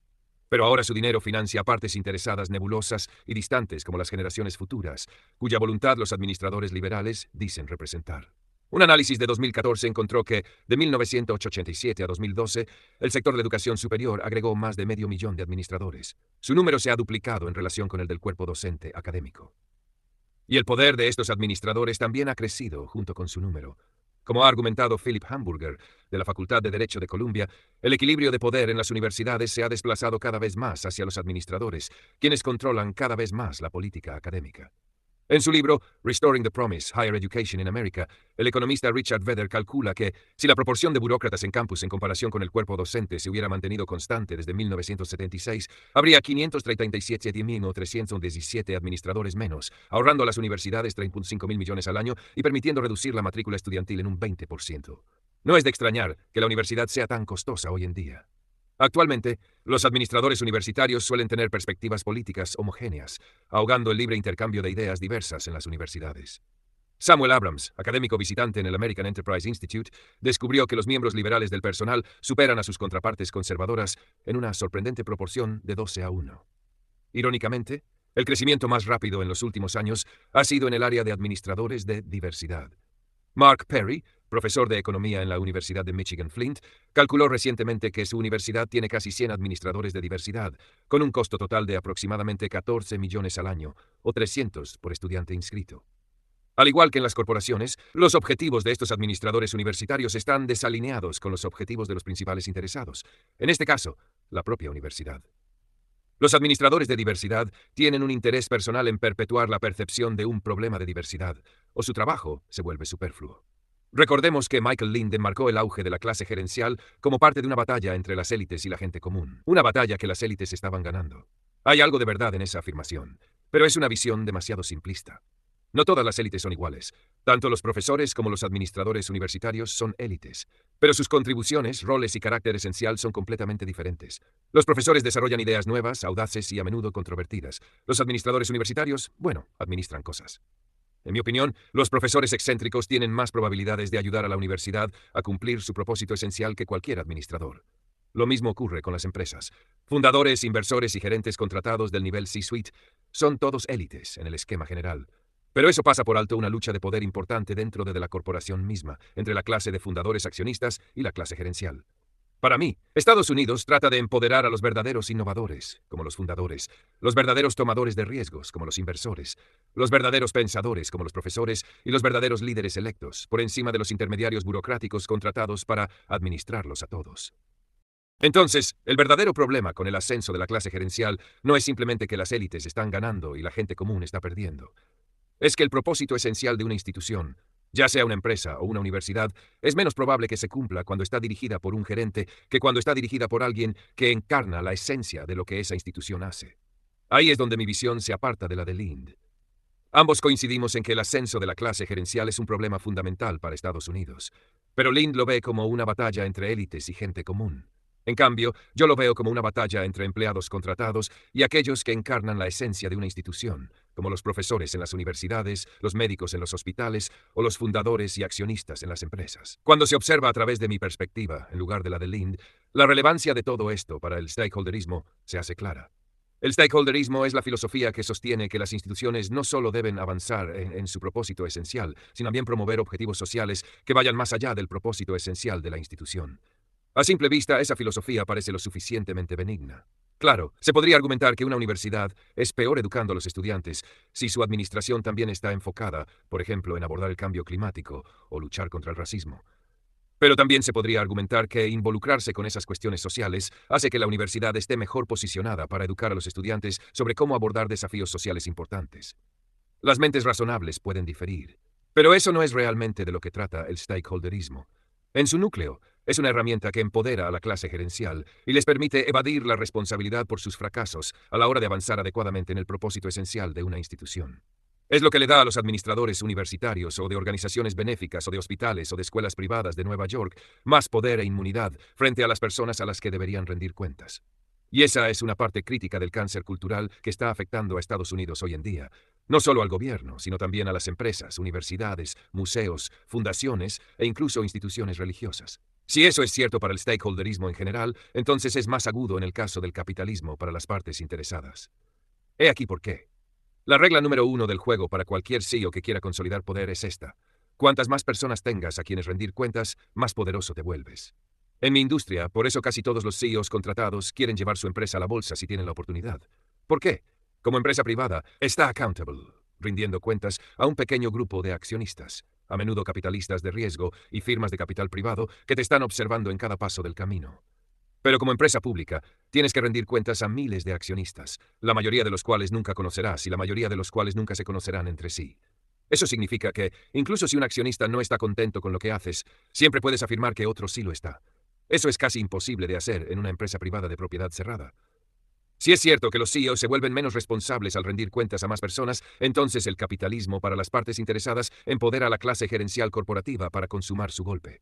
Pero ahora su dinero financia partes interesadas nebulosas y distantes como las generaciones futuras, cuya voluntad los administradores liberales dicen representar. Un análisis de 2014 encontró que, de 1987 a 2012, el sector de educación superior agregó más de 500,000 de administradores. Su número se ha duplicado en relación con el del cuerpo docente académico. Y el poder de estos administradores también ha crecido junto con su número. Como ha argumentado Philip Hamburger, de la Facultad de Derecho de Columbia, el equilibrio de poder en las universidades se ha desplazado cada vez más hacia los administradores, quienes controlan cada vez más la política académica. En su libro Restoring the Promise, Higher Education in America, el economista Richard Vedder calcula que, si la proporción de burócratas en campus en comparación con el cuerpo docente se hubiera mantenido constante desde 1976, habría 537,317 administradores menos, ahorrando a las universidades 3.5 mil millones al año y permitiendo reducir la matrícula estudiantil en un 20%. No es de extrañar que la universidad sea tan costosa hoy en día. Actualmente, los administradores universitarios suelen tener perspectivas políticas homogéneas, ahogando el libre intercambio de ideas diversas en las universidades. Samuel Abrams, académico visitante en el American Enterprise Institute, descubrió que los miembros liberales del personal superan a sus contrapartes conservadoras en una sorprendente proporción de 12-1. Irónicamente, el crecimiento más rápido en los últimos años ha sido en el área de administradores de diversidad. Mark Perry, profesor de economía en la Universidad de Michigan Flint, calculó recientemente que su universidad tiene casi 100 administradores de diversidad, con un costo total de aproximadamente 14 millones al año, o 300 por estudiante inscrito. Al igual que en las corporaciones, los objetivos de estos administradores universitarios están desalineados con los objetivos de los principales interesados, en este caso, la propia universidad. Los administradores de diversidad tienen un interés personal en perpetuar la percepción de un problema de diversidad, o su trabajo se vuelve superfluo. Recordemos que Michael Linden marcó el auge de la clase gerencial como parte de una batalla entre las élites y la gente común, una batalla que las élites estaban ganando. Hay algo de verdad en esa afirmación, pero es una visión demasiado simplista. No todas las élites son iguales. Tanto los profesores como los administradores universitarios son élites, pero sus contribuciones, roles y carácter esencial son completamente diferentes. Los profesores desarrollan ideas nuevas, audaces y a menudo controvertidas. Los administradores universitarios, bueno, administran cosas. En mi opinión, los profesores excéntricos tienen más probabilidades de ayudar a la universidad a cumplir su propósito esencial que cualquier administrador. Lo mismo ocurre con las empresas. Fundadores, inversores y gerentes contratados del nivel C-suite son todos élites en el esquema general. Pero eso pasa por alto una lucha de poder importante dentro de la corporación misma, entre la clase de fundadores accionistas y la clase gerencial. Para mí, Estados Unidos trata de empoderar a los verdaderos innovadores, como los fundadores, los verdaderos tomadores de riesgos, como los inversores, los verdaderos pensadores, como los profesores, y los verdaderos líderes electos, por encima de los intermediarios burocráticos contratados para administrarlos a todos. Entonces, el verdadero problema con el ascenso de la clase gerencial no es simplemente que las élites están ganando y la gente común está perdiendo. Es que el propósito esencial de una institución, ya sea una empresa o una universidad, es menos probable que se cumpla cuando está dirigida por un gerente que cuando está dirigida por alguien que encarna la esencia de lo que esa institución hace. Ahí es donde mi visión se aparta de la de Lind. Ambos coincidimos en que el ascenso de la clase gerencial es un problema fundamental para Estados Unidos, pero Lind lo ve como una batalla entre élites y gente común. En cambio, yo lo veo como una batalla entre empleados contratados y aquellos que encarnan la esencia de una institución, como los profesores en las universidades, los médicos en los hospitales o los fundadores y accionistas en las empresas. Cuando se observa a través de mi perspectiva, en lugar de la de Lind, la relevancia de todo esto para el stakeholderismo se hace clara. El stakeholderismo es la filosofía que sostiene que las instituciones no solo deben avanzar en su propósito esencial, sino también promover objetivos sociales que vayan más allá del propósito esencial de la institución. A simple vista, esa filosofía parece lo suficientemente benigna. Claro, se podría argumentar que una universidad es peor educando a los estudiantes si su administración también está enfocada, por ejemplo, en abordar el cambio climático o luchar contra el racismo. Pero también se podría argumentar que involucrarse con esas cuestiones sociales hace que la universidad esté mejor posicionada para educar a los estudiantes sobre cómo abordar desafíos sociales importantes. Las mentes razonables pueden diferir, pero eso no es realmente de lo que trata el stakeholderismo. En su núcleo, es una herramienta que empodera a la clase gerencial y les permite evadir la responsabilidad por sus fracasos a la hora de avanzar adecuadamente en el propósito esencial de una institución. Es lo que le da a los administradores universitarios o de organizaciones benéficas o de hospitales o de escuelas privadas de Nueva York más poder e inmunidad frente a las personas a las que deberían rendir cuentas. Y esa es una parte crítica del cáncer cultural que está afectando a Estados Unidos hoy en día. No solo al gobierno, sino también a las empresas, universidades, museos, fundaciones e incluso instituciones religiosas. Si eso es cierto para el stakeholderismo en general, entonces es más agudo en el caso del capitalismo para las partes interesadas. He aquí por qué. La regla número 1 del juego para cualquier CEO que quiera consolidar poder es esta. Cuantas más personas tengas a quienes rendir cuentas, más poderoso te vuelves. En mi industria, por eso casi todos los CEOs contratados quieren llevar su empresa a la bolsa si tienen la oportunidad. ¿Por qué? Como empresa privada, está accountable, rindiendo cuentas a un pequeño grupo de accionistas, a menudo capitalistas de riesgo y firmas de capital privado que te están observando en cada paso del camino. Pero como empresa pública, tienes que rendir cuentas a miles de accionistas, la mayoría de los cuales nunca conocerás y la mayoría de los cuales nunca se conocerán entre sí. Eso significa que, incluso si un accionista no está contento con lo que haces, siempre puedes afirmar que otro sí lo está. Eso es casi imposible de hacer en una empresa privada de propiedad cerrada. Si es cierto que los CEOs se vuelven menos responsables al rendir cuentas a más personas, entonces el capitalismo para las partes interesadas empodera a la clase gerencial corporativa para consumar su golpe.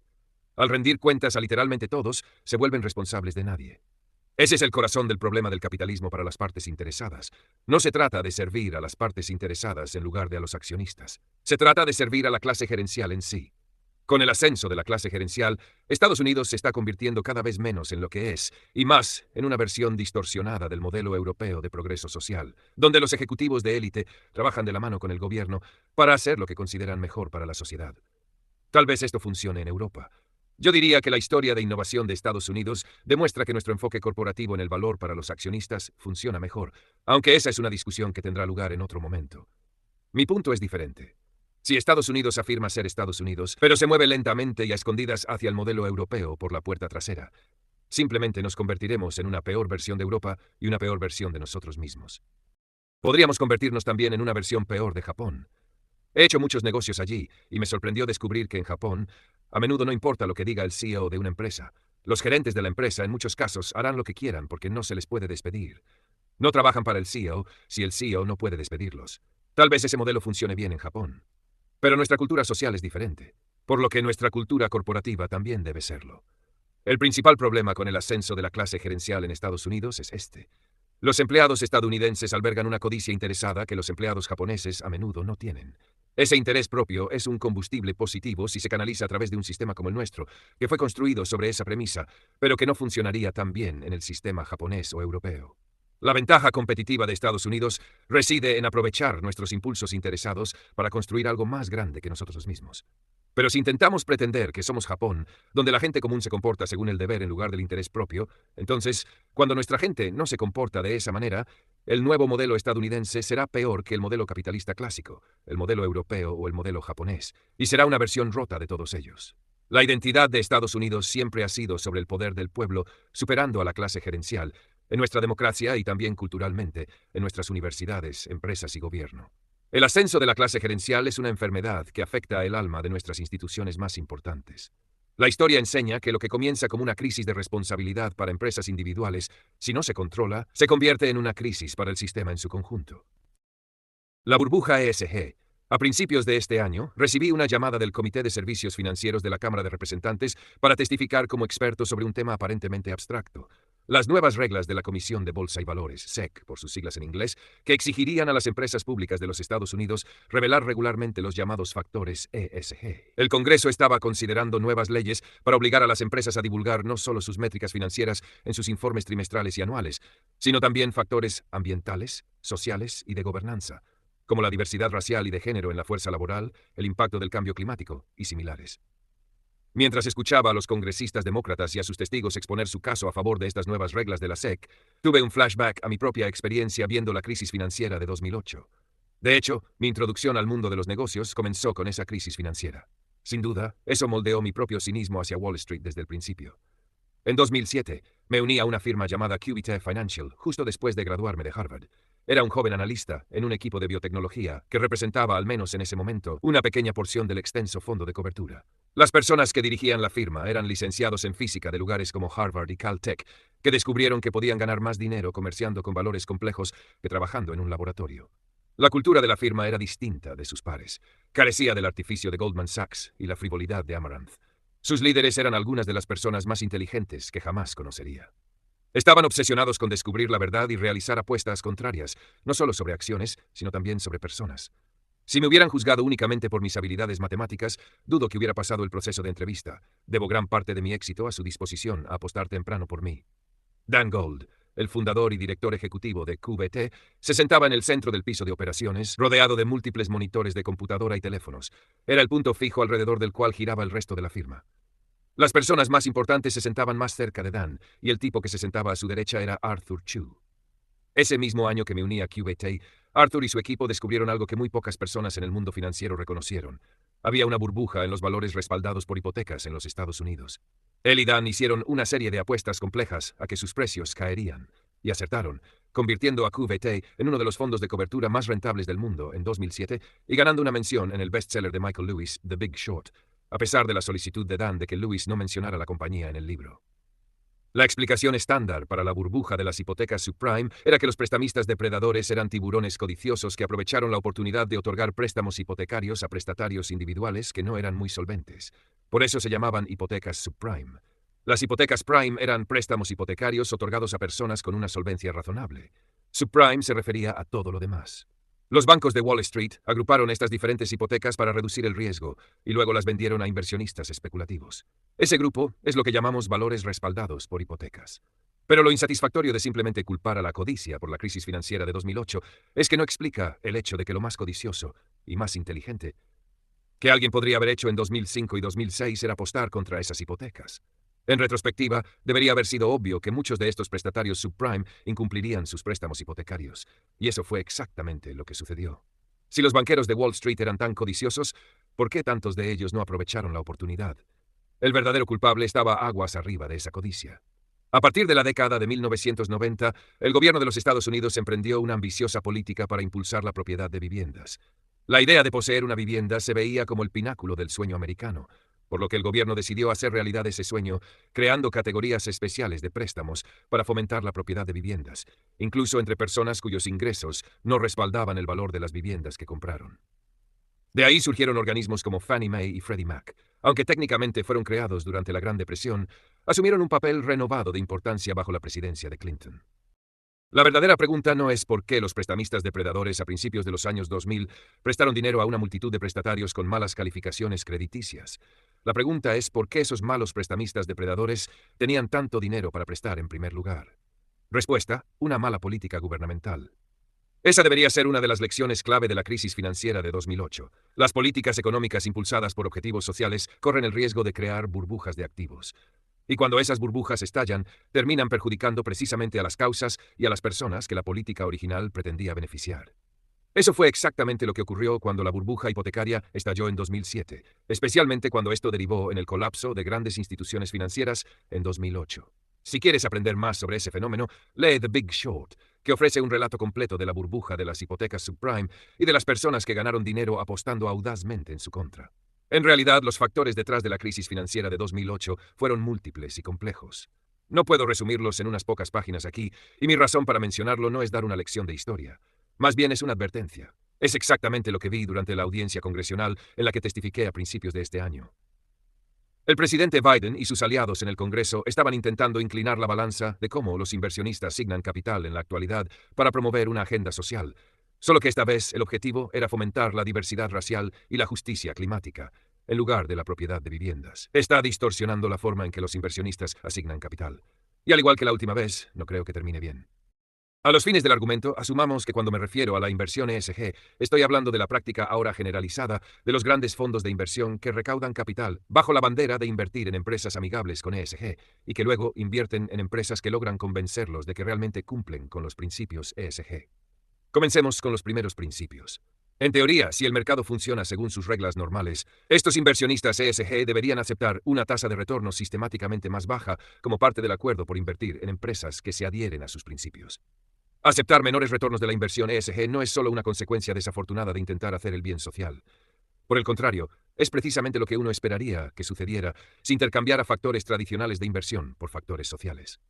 Al rendir cuentas a literalmente todos, se vuelven responsables de nadie. Ese es el corazón del problema del capitalismo para las partes interesadas. No se trata de servir a las partes interesadas en lugar de a los accionistas. Se trata de servir a la clase gerencial en sí. Con el ascenso de la clase gerencial, Estados Unidos se está convirtiendo cada vez menos en lo que es, y más en una versión distorsionada del modelo europeo de progreso social, donde los ejecutivos de élite trabajan de la mano con el gobierno para hacer lo que consideran mejor para la sociedad. Tal vez esto funcione en Europa. Yo diría que la historia de innovación de Estados Unidos demuestra que nuestro enfoque corporativo en el valor para los accionistas funciona mejor, aunque esa es una discusión que tendrá lugar en otro momento. Mi punto es diferente. Si Estados Unidos afirma ser Estados Unidos, pero se mueve lentamente y a escondidas hacia el modelo europeo por la puerta trasera, simplemente nos convertiremos en una peor versión de Europa y una peor versión de nosotros mismos. Podríamos convertirnos también en una versión peor de Japón. He hecho muchos negocios allí y me sorprendió descubrir que en Japón, a menudo no importa lo que diga el CEO de una empresa. Los gerentes de la empresa en muchos casos harán lo que quieran porque no se les puede despedir. No trabajan para el CEO si el CEO no puede despedirlos. Tal vez ese modelo funcione bien en Japón. Pero nuestra cultura social es diferente, por lo que nuestra cultura corporativa también debe serlo. El principal problema con el ascenso de la clase gerencial en Estados Unidos es este. Los empleados estadounidenses albergan una codicia interesada que los empleados japoneses a menudo no tienen. Ese interés propio es un combustible positivo si se canaliza a través de un sistema como el nuestro, que fue construido sobre esa premisa, pero que no funcionaría tan bien en el sistema japonés o europeo. La ventaja competitiva de Estados Unidos reside en aprovechar nuestros impulsos interesados para construir algo más grande que nosotros mismos. Pero si intentamos pretender que somos Japón, donde la gente común se comporta según el deber en lugar del interés propio, entonces, cuando nuestra gente no se comporta de esa manera, el nuevo modelo estadounidense será peor que el modelo capitalista clásico, el modelo europeo o el modelo japonés, y será una versión rota de todos ellos. La identidad de Estados Unidos siempre ha sido sobre el poder del pueblo, superando a la clase gerencial, en nuestra democracia y también culturalmente, en nuestras universidades, empresas y gobierno. El ascenso de la clase gerencial es una enfermedad que afecta el alma de nuestras instituciones más importantes. La historia enseña que lo que comienza como una crisis de responsabilidad para empresas individuales, si no se controla, se convierte en una crisis para el sistema en su conjunto. La burbuja ESG A principios de este año, recibí una llamada del Comité de Servicios Financieros de la Cámara de Representantes para testificar como experto sobre un tema aparentemente abstracto. Las nuevas reglas de la Comisión de Bolsa y Valores, SEC por sus siglas en inglés, que exigirían a las empresas públicas de los Estados Unidos revelar regularmente los llamados factores ESG. El Congreso estaba considerando nuevas leyes para obligar a las empresas a divulgar no solo sus métricas financieras en sus informes trimestrales y anuales, sino también factores ambientales, sociales y de gobernanza, como la diversidad racial y de género en la fuerza laboral, el impacto del cambio climático y similares. Mientras escuchaba a los congresistas demócratas y a sus testigos exponer su caso a favor de estas nuevas reglas de la SEC, tuve un flashback a mi propia experiencia viendo la crisis financiera de 2008. De hecho, mi introducción al mundo de los negocios comenzó con esa crisis financiera. Sin duda, eso moldeó mi propio cinismo hacia Wall Street desde el principio. En 2007, me uní a una firma llamada QVT Financial justo después de graduarme de Harvard. Era un joven analista en un equipo de biotecnología que representaba, al menos en ese momento, una pequeña porción del extenso fondo de cobertura. Las personas que dirigían la firma eran licenciados en física de lugares como Harvard y Caltech, que descubrieron que podían ganar más dinero comerciando con valores complejos que trabajando en un laboratorio. La cultura de la firma era distinta de sus pares. Carecía del artificio de Goldman Sachs y la frivolidad de Amaranth. Sus líderes eran algunas de las personas más inteligentes que jamás conocería. Estaban obsesionados con descubrir la verdad y realizar apuestas contrarias, no solo sobre acciones, sino también sobre personas. Si me hubieran juzgado únicamente por mis habilidades matemáticas, dudo que hubiera pasado el proceso de entrevista. Debo gran parte de mi éxito a su disposición a apostar temprano por mí. Dan Gold, el fundador y director ejecutivo de QVT, se sentaba en el centro del piso de operaciones, rodeado de múltiples monitores de computadora y teléfonos. Era el punto fijo alrededor del cual giraba el resto de la firma. Las personas más importantes se sentaban más cerca de Dan, y el tipo que se sentaba a su derecha era Arthur Chu. Ese mismo año que me uní a QVT, Arthur y su equipo descubrieron algo que muy pocas personas en el mundo financiero reconocieron. Había una burbuja en los valores respaldados por hipotecas en los Estados Unidos. Él y Dan hicieron una serie de apuestas complejas a que sus precios caerían, y acertaron, convirtiendo a QVT en uno de los fondos de cobertura más rentables del mundo en 2007 y ganando una mención en el bestseller de Michael Lewis, The Big Short, a pesar de la solicitud de Dan de que Lewis no mencionara la compañía en el libro. La explicación estándar para la burbuja de las hipotecas subprime era que los prestamistas depredadores eran tiburones codiciosos que aprovecharon la oportunidad de otorgar préstamos hipotecarios a prestatarios individuales que no eran muy solventes. Por eso se llamaban hipotecas subprime. Las hipotecas prime eran préstamos hipotecarios otorgados a personas con una solvencia razonable. Subprime se refería a todo lo demás. Los bancos de Wall Street agruparon estas diferentes hipotecas para reducir el riesgo y luego las vendieron a inversionistas especulativos. Ese grupo es lo que llamamos valores respaldados por hipotecas. Pero lo insatisfactorio de simplemente culpar a la codicia por la crisis financiera de 2008 es que no explica el hecho de que lo más codicioso y más inteligente que alguien podría haber hecho en 2005 y 2006 era apostar contra esas hipotecas. En retrospectiva, debería haber sido obvio que muchos de estos prestatarios subprime incumplirían sus préstamos hipotecarios, y eso fue exactamente lo que sucedió. Si los banqueros de Wall Street eran tan codiciosos, ¿por qué tantos de ellos no aprovecharon la oportunidad? El verdadero culpable estaba aguas arriba de esa codicia. A partir de la década de 1990, el gobierno de los Estados Unidos emprendió una ambiciosa política para impulsar la propiedad de viviendas. La idea de poseer una vivienda se veía como el pináculo del sueño americano, por lo que el gobierno decidió hacer realidad ese sueño, creando categorías especiales de préstamos para fomentar la propiedad de viviendas, incluso entre personas cuyos ingresos no respaldaban el valor de las viviendas que compraron. De ahí surgieron organismos como Fannie Mae y Freddie Mac. Aunque técnicamente fueron creados durante la Gran Depresión, asumieron un papel renovado de importancia bajo la presidencia de Clinton. La verdadera pregunta no es por qué los prestamistas depredadores a principios de los años 2000 prestaron dinero a una multitud de prestatarios con malas calificaciones crediticias. La pregunta es por qué esos malos prestamistas depredadores tenían tanto dinero para prestar en primer lugar. Respuesta: una mala política gubernamental. Esa debería ser una de las lecciones clave de la crisis financiera de 2008. Las políticas económicas impulsadas por objetivos sociales corren el riesgo de crear burbujas de activos. Y cuando esas burbujas estallan, terminan perjudicando precisamente a las causas y a las personas que la política original pretendía beneficiar. Eso fue exactamente lo que ocurrió cuando la burbuja hipotecaria estalló en 2007, especialmente cuando esto derivó en el colapso de grandes instituciones financieras en 2008. Si quieres aprender más sobre ese fenómeno, lee The Big Short, que ofrece un relato completo de la burbuja de las hipotecas subprime y de las personas que ganaron dinero apostando audazmente en su contra. En realidad, los factores detrás de la crisis financiera de 2008 fueron múltiples y complejos. No puedo resumirlos en unas pocas páginas aquí, y mi razón para mencionarlo no es dar una lección de historia. Más bien es una advertencia. Es exactamente lo que vi durante la audiencia congresional en la que testifiqué a principios de este año. El presidente Biden y sus aliados en el Congreso estaban intentando inclinar la balanza de cómo los inversionistas asignan capital en la actualidad para promover una agenda social. Solo que esta vez el objetivo era fomentar la diversidad racial y la justicia climática, en lugar de la propiedad de viviendas. Está distorsionando la forma en que los inversionistas asignan capital. Y al igual que la última vez, no creo que termine bien. A los fines del argumento, asumamos que cuando me refiero a la inversión ESG, estoy hablando de la práctica ahora generalizada de los grandes fondos de inversión que recaudan capital bajo la bandera de invertir en empresas amigables con ESG y que luego invierten en empresas que logran convencerlos de que realmente cumplen con los principios ESG. Comencemos con los primeros principios. En teoría, si el mercado funciona según sus reglas normales, estos inversionistas ESG deberían aceptar una tasa de retorno sistemáticamente más baja como parte del acuerdo por invertir en empresas que se adhieren a sus principios. Aceptar menores retornos de la inversión ESG no es solo una consecuencia desafortunada de intentar hacer el bien social. Por el contrario, es precisamente lo que uno esperaría que sucediera si intercambiara factores tradicionales de inversión por factores sociales.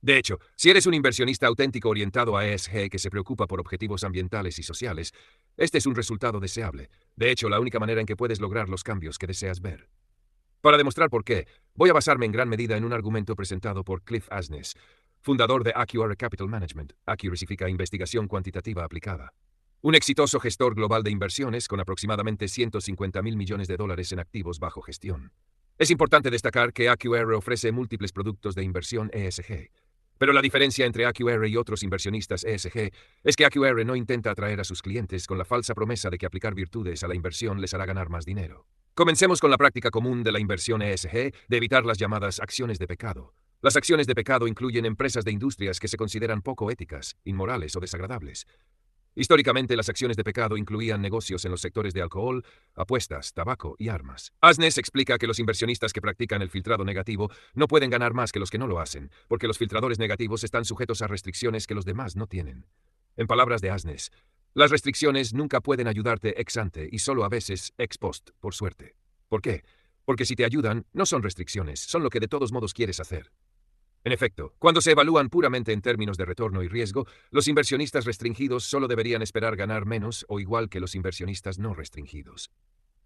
De hecho, si eres un inversionista auténtico orientado a ESG que se preocupa por objetivos ambientales y sociales, este es un resultado deseable. De hecho, la única manera en que puedes lograr los cambios que deseas ver. Para demostrar por qué, voy a basarme en gran medida en un argumento presentado por Cliff Asness, fundador de Accurate Capital Management. Accurate significa investigación cuantitativa aplicada. Un exitoso gestor global de inversiones con aproximadamente $150,000 millones en activos bajo gestión. Es importante destacar que Accurate ofrece múltiples productos de inversión ESG. Pero la diferencia entre Accurate y otros inversionistas ESG es que Accurate no intenta atraer a sus clientes con la falsa promesa de que aplicar virtudes a la inversión les hará ganar más dinero. Comencemos con la práctica común de la inversión ESG de evitar las llamadas acciones de pecado. Las acciones de pecado incluyen empresas de industrias que se consideran poco éticas, inmorales o desagradables. Históricamente, las acciones de pecado incluían negocios en los sectores de alcohol, apuestas, tabaco y armas. Asness explica que los inversionistas que practican el filtrado negativo no pueden ganar más que los que no lo hacen, porque los filtradores negativos están sujetos a restricciones que los demás no tienen. En palabras de Asness, las restricciones nunca pueden ayudarte ex ante y solo a veces ex post, por suerte. ¿Por qué? Porque si te ayudan, no son restricciones, son lo que de todos modos quieres hacer. En efecto, cuando se evalúan puramente en términos de retorno y riesgo, los inversionistas restringidos solo deberían esperar ganar menos o igual que los inversionistas no restringidos.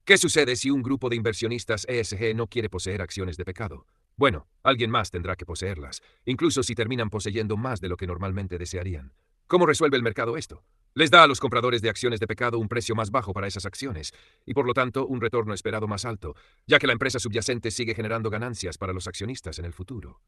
¿Qué sucede si un grupo de inversionistas ESG no quiere poseer acciones de pecado? Bueno, alguien más tendrá que poseerlas, incluso si terminan poseyendo más de lo que normalmente desearían. ¿Cómo resuelve el mercado esto? Les da a los compradores de acciones de pecado un precio más bajo para esas acciones y por lo tanto un retorno esperado más alto, ya que la empresa subyacente sigue generando ganancias para los accionistas en el futuro.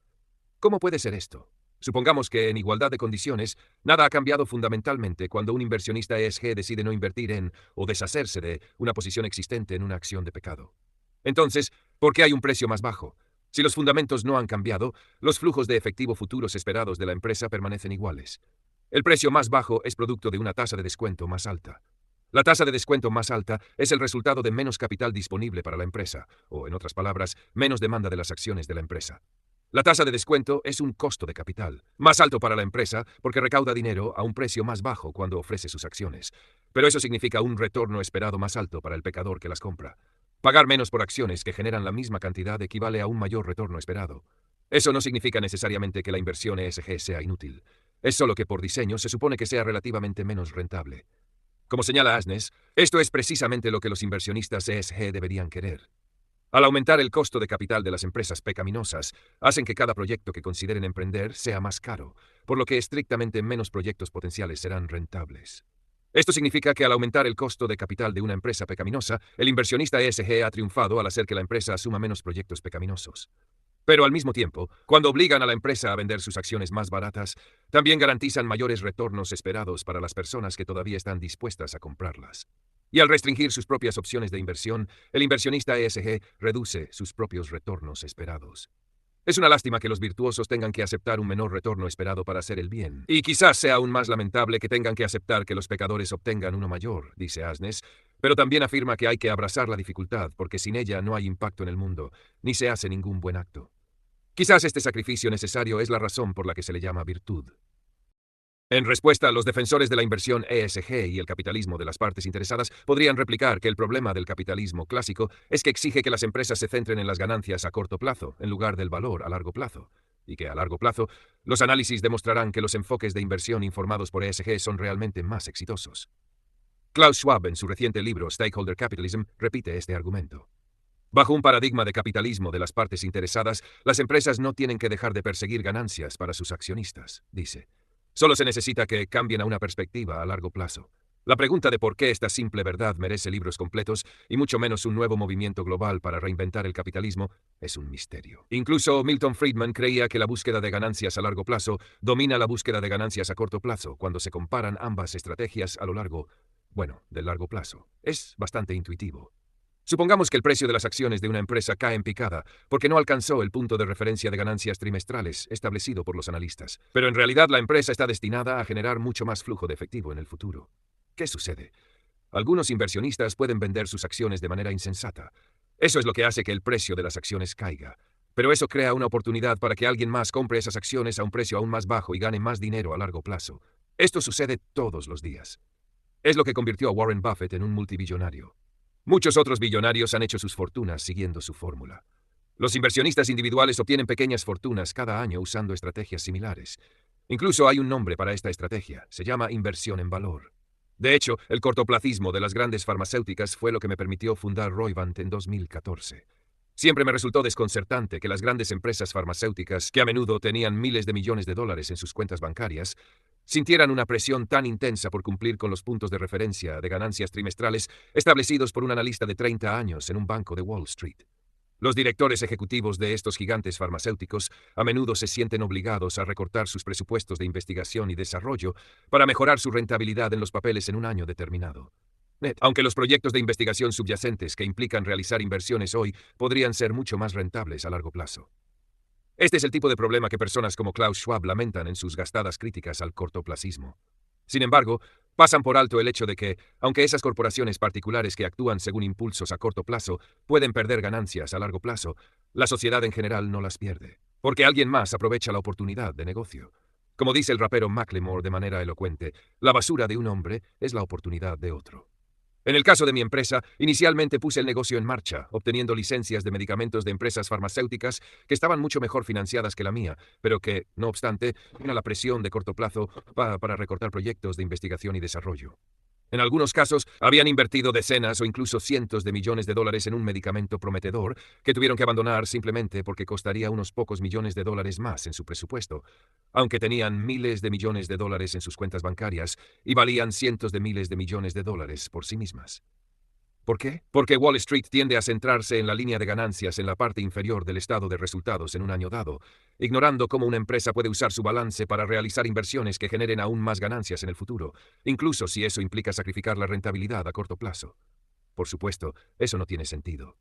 ¿Cómo puede ser esto? Supongamos que en igualdad de condiciones, nada ha cambiado fundamentalmente cuando un inversionista ESG decide no invertir en o deshacerse de una posición existente en una acción de pecado. Entonces, ¿por qué hay un precio más bajo? Si los fundamentos no han cambiado, los flujos de efectivo futuros esperados de la empresa permanecen iguales. El precio más bajo es producto de una tasa de descuento más alta. La tasa de descuento más alta es el resultado de menos capital disponible para la empresa, o en otras palabras, menos demanda de las acciones de la empresa. La tasa de descuento es un costo de capital, más alto para la empresa porque recauda dinero a un precio más bajo cuando ofrece sus acciones. Pero eso significa un retorno esperado más alto para el pecador que las compra. Pagar menos por acciones que generan la misma cantidad equivale a un mayor retorno esperado. Eso no significa necesariamente que la inversión ESG sea inútil. Es solo que por diseño se supone que sea relativamente menos rentable. Como señala Asness, esto es precisamente lo que los inversionistas ESG deberían querer. Al aumentar el costo de capital de las empresas pecaminosas, hacen que cada proyecto que consideren emprender sea más caro, por lo que estrictamente menos proyectos potenciales serán rentables. Esto significa que al aumentar el costo de capital de una empresa pecaminosa, el inversionista ESG ha triunfado al hacer que la empresa asuma menos proyectos pecaminosos. Pero al mismo tiempo, cuando obligan a la empresa a vender sus acciones más baratas, también garantizan mayores retornos esperados para las personas que todavía están dispuestas a comprarlas. Y al restringir sus propias opciones de inversión, el inversionista ESG reduce sus propios retornos esperados. Es una lástima que los virtuosos tengan que aceptar un menor retorno esperado para hacer el bien. Y quizás sea aún más lamentable que tengan que aceptar que los pecadores obtengan uno mayor, dice Asness, pero también afirma que hay que abrazar la dificultad porque sin ella no hay impacto en el mundo, ni se hace ningún buen acto. Quizás este sacrificio necesario es la razón por la que se le llama virtud. En respuesta, los defensores de la inversión ESG y el capitalismo de las partes interesadas podrían replicar que el problema del capitalismo clásico es que exige que las empresas se centren en las ganancias a corto plazo, en lugar del valor a largo plazo, y que a largo plazo, los análisis demostrarán que los enfoques de inversión informados por ESG son realmente más exitosos. Klaus Schwab, en su reciente libro Stakeholder Capitalism, repite este argumento. Bajo un paradigma de capitalismo de las partes interesadas, las empresas no tienen que dejar de perseguir ganancias para sus accionistas, dice. Solo se necesita que cambien a una perspectiva a largo plazo. La pregunta de por qué esta simple verdad merece libros completos, y mucho menos un nuevo movimiento global para reinventar el capitalismo, es un misterio. Incluso Milton Friedman creía que la búsqueda de ganancias a largo plazo domina la búsqueda de ganancias a corto plazo cuando se comparan ambas estrategias a lo largo, del largo plazo. Es bastante intuitivo. Supongamos que el precio de las acciones de una empresa cae en picada porque no alcanzó el punto de referencia de ganancias trimestrales establecido por los analistas, pero en realidad la empresa está destinada a generar mucho más flujo de efectivo en el futuro. ¿Qué sucede? Algunos inversionistas pueden vender sus acciones de manera insensata. Eso es lo que hace que el precio de las acciones caiga. Pero eso crea una oportunidad para que alguien más compre esas acciones a un precio aún más bajo y gane más dinero a largo plazo. Esto sucede todos los días. Es lo que convirtió a Warren Buffett en un multibillonario. Muchos otros billonarios han hecho sus fortunas siguiendo su fórmula. Los inversionistas individuales obtienen pequeñas fortunas cada año usando estrategias similares. Incluso hay un nombre para esta estrategia, se llama inversión en valor. De hecho, el cortoplacismo de las grandes farmacéuticas fue lo que me permitió fundar Roivant en 2014. Siempre me resultó desconcertante que las grandes empresas farmacéuticas, que a menudo tenían miles de millones de dólares en sus cuentas bancarias, sintieran una presión tan intensa por cumplir con los puntos de referencia de ganancias trimestrales establecidos por un analista de 30 años en un banco de Wall Street. Los directores ejecutivos de estos gigantes farmacéuticos a menudo se sienten obligados a recortar sus presupuestos de investigación y desarrollo para mejorar su rentabilidad en los papeles en un año determinado. Aunque los proyectos de investigación subyacentes que implican realizar inversiones hoy podrían ser mucho más rentables a largo plazo. Este es el tipo de problema que personas como Klaus Schwab lamentan en sus gastadas críticas al cortoplacismo. Sin embargo, pasan por alto el hecho de que, aunque esas corporaciones particulares que actúan según impulsos a corto plazo pueden perder ganancias a largo plazo, la sociedad en general no las pierde, porque alguien más aprovecha la oportunidad de negocio. Como dice el rapero Macklemore de manera elocuente, la basura de un hombre es la oportunidad de otro. En el caso de mi empresa, inicialmente puse el negocio en marcha, obteniendo licencias de medicamentos de empresas farmacéuticas que estaban mucho mejor financiadas que la mía, pero que, no obstante, tenía la presión de corto plazo para recortar proyectos de investigación y desarrollo. En algunos casos, habían invertido decenas o incluso cientos de millones de dólares en un medicamento prometedor que tuvieron que abandonar simplemente porque costaría unos pocos millones de dólares más en su presupuesto, aunque tenían miles de millones de dólares en sus cuentas bancarias y valían cientos de miles de millones de dólares por sí mismas. ¿Por qué? Porque Wall Street tiende a centrarse en la línea de ganancias en la parte inferior del estado de resultados en un año dado, ignorando cómo una empresa puede usar su balance para realizar inversiones que generen aún más ganancias en el futuro, incluso si eso implica sacrificar la rentabilidad a corto plazo. Por supuesto, eso no tiene sentido.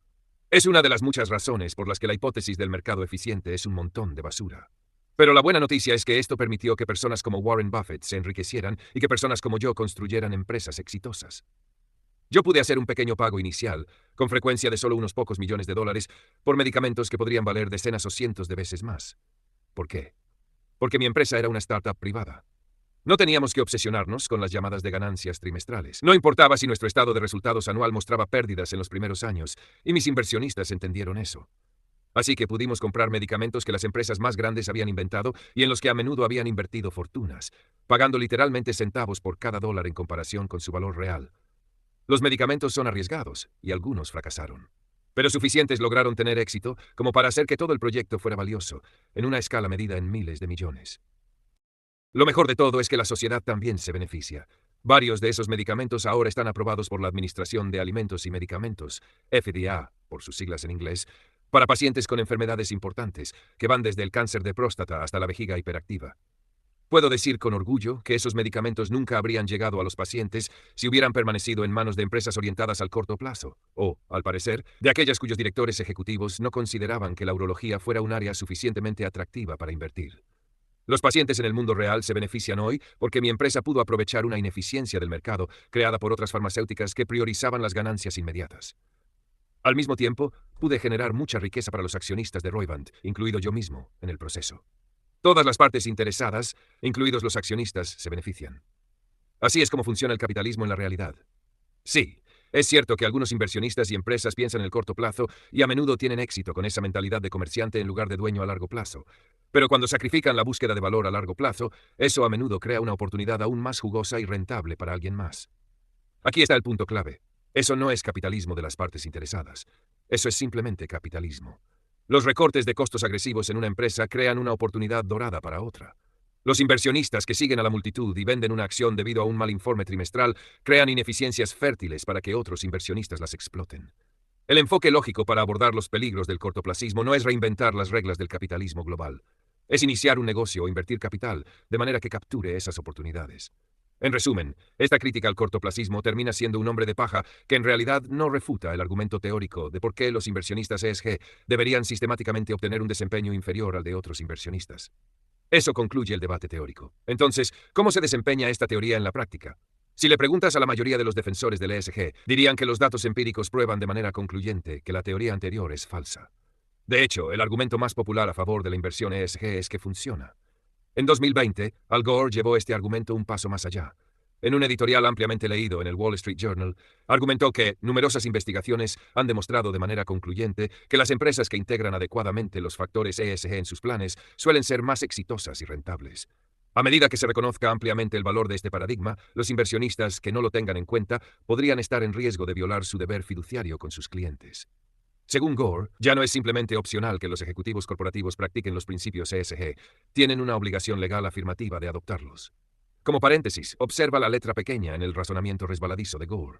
Es una de las muchas razones por las que la hipótesis del mercado eficiente es un montón de basura. Pero la buena noticia es que esto permitió que personas como Warren Buffett se enriquecieran y que personas como yo construyeran empresas exitosas. Yo pude hacer un pequeño pago inicial, con frecuencia de solo unos pocos millones de dólares, por medicamentos que podrían valer decenas o cientos de veces más. ¿Por qué? Porque mi empresa era una startup privada. No teníamos que obsesionarnos con las llamadas de ganancias trimestrales. No importaba si nuestro estado de resultados anual mostraba pérdidas en los primeros años, y mis inversionistas entendieron eso. Así que pudimos comprar medicamentos que las empresas más grandes habían inventado y en los que a menudo habían invertido fortunas, pagando literalmente centavos por cada dólar en comparación con su valor real. Los medicamentos son arriesgados, y algunos fracasaron. Pero suficientes lograron tener éxito como para hacer que todo el proyecto fuera valioso, en una escala medida en miles de millones. Lo mejor de todo es que la sociedad también se beneficia. Varios de esos medicamentos ahora están aprobados por la Administración de Alimentos y Medicamentos, FDA, por sus siglas en inglés, para pacientes con enfermedades importantes, que van desde el cáncer de próstata hasta la vejiga hiperactiva. Puedo decir con orgullo que esos medicamentos nunca habrían llegado a los pacientes si hubieran permanecido en manos de empresas orientadas al corto plazo, o, al parecer, de aquellas cuyos directores ejecutivos no consideraban que la urología fuera un área suficientemente atractiva para invertir. Los pacientes en el mundo real se benefician hoy porque mi empresa pudo aprovechar una ineficiencia del mercado creada por otras farmacéuticas que priorizaban las ganancias inmediatas. Al mismo tiempo, pude generar mucha riqueza para los accionistas de Roivant, incluido yo mismo, en el proceso. Todas las partes interesadas, incluidos los accionistas, se benefician. Así es como funciona el capitalismo en la realidad. Sí, es cierto que algunos inversionistas y empresas piensan en el corto plazo y a menudo tienen éxito con esa mentalidad de comerciante en lugar de dueño a largo plazo. Pero cuando sacrifican la búsqueda de valor a largo plazo, eso a menudo crea una oportunidad aún más jugosa y rentable para alguien más. Aquí está el punto clave. Eso no es capitalismo de las partes interesadas. Eso es simplemente capitalismo. Los recortes de costos agresivos en una empresa crean una oportunidad dorada para otra. Los inversionistas que siguen a la multitud y venden una acción debido a un mal informe trimestral crean ineficiencias fértiles para que otros inversionistas las exploten. El enfoque lógico para abordar los peligros del cortoplacismo no es reinventar las reglas del capitalismo global. Es iniciar un negocio o invertir capital de manera que capture esas oportunidades. En resumen, esta crítica al cortoplacismo termina siendo un hombre de paja que en realidad no refuta el argumento teórico de por qué los inversionistas ESG deberían sistemáticamente obtener un desempeño inferior al de otros inversionistas. Eso concluye el debate teórico. Entonces, ¿cómo se desempeña esta teoría en la práctica? Si le preguntas a la mayoría de los defensores del ESG, dirían que los datos empíricos prueban de manera concluyente que la teoría anterior es falsa. De hecho, el argumento más popular a favor de la inversión ESG es que funciona. En 2020, Al Gore llevó este argumento un paso más allá. En un editorial ampliamente leído en el Wall Street Journal, argumentó que numerosas investigaciones han demostrado de manera concluyente que las empresas que integran adecuadamente los factores ESG en sus planes suelen ser más exitosas y rentables. A medida que se reconozca ampliamente el valor de este paradigma, los inversionistas que no lo tengan en cuenta podrían estar en riesgo de violar su deber fiduciario con sus clientes. Según Gore, ya no es simplemente opcional que los ejecutivos corporativos practiquen los principios ESG, tienen una obligación legal afirmativa de adoptarlos. Como paréntesis, observa la letra pequeña en el razonamiento resbaladizo de Gore.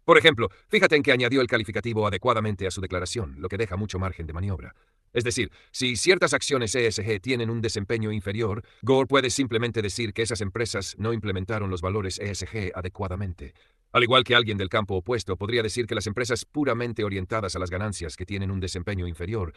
Por ejemplo, fíjate en que añadió el calificativo adecuadamente a su declaración, lo que deja mucho margen de maniobra. Es decir, si ciertas acciones ESG tienen un desempeño inferior, Gore puede simplemente decir que esas empresas no implementaron los valores ESG adecuadamente. Al igual que alguien del campo opuesto podría decir que las empresas puramente orientadas a las ganancias que tienen un desempeño inferior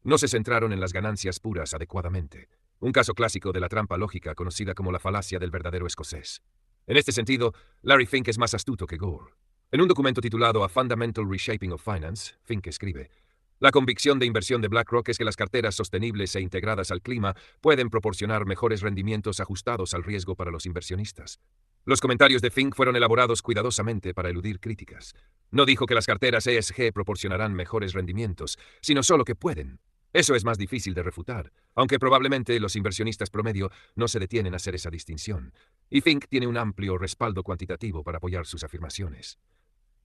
no se centraron en las ganancias puras adecuadamente. Un caso clásico de la trampa lógica conocida como la falacia del verdadero escocés. En este sentido, Larry Fink es más astuto que Gore. En un documento titulado A Fundamental Reshaping of Finance, Fink escribe: la convicción de inversión de BlackRock es que las carteras sostenibles e integradas al clima pueden proporcionar mejores rendimientos ajustados al riesgo para los inversionistas. Los comentarios de Fink fueron elaborados cuidadosamente para eludir críticas. No dijo que las carteras ESG proporcionarán mejores rendimientos, sino solo que pueden. Eso es más difícil de refutar, aunque probablemente los inversionistas promedio no se detienen a hacer esa distinción. Y Fink tiene un amplio respaldo cuantitativo para apoyar sus afirmaciones.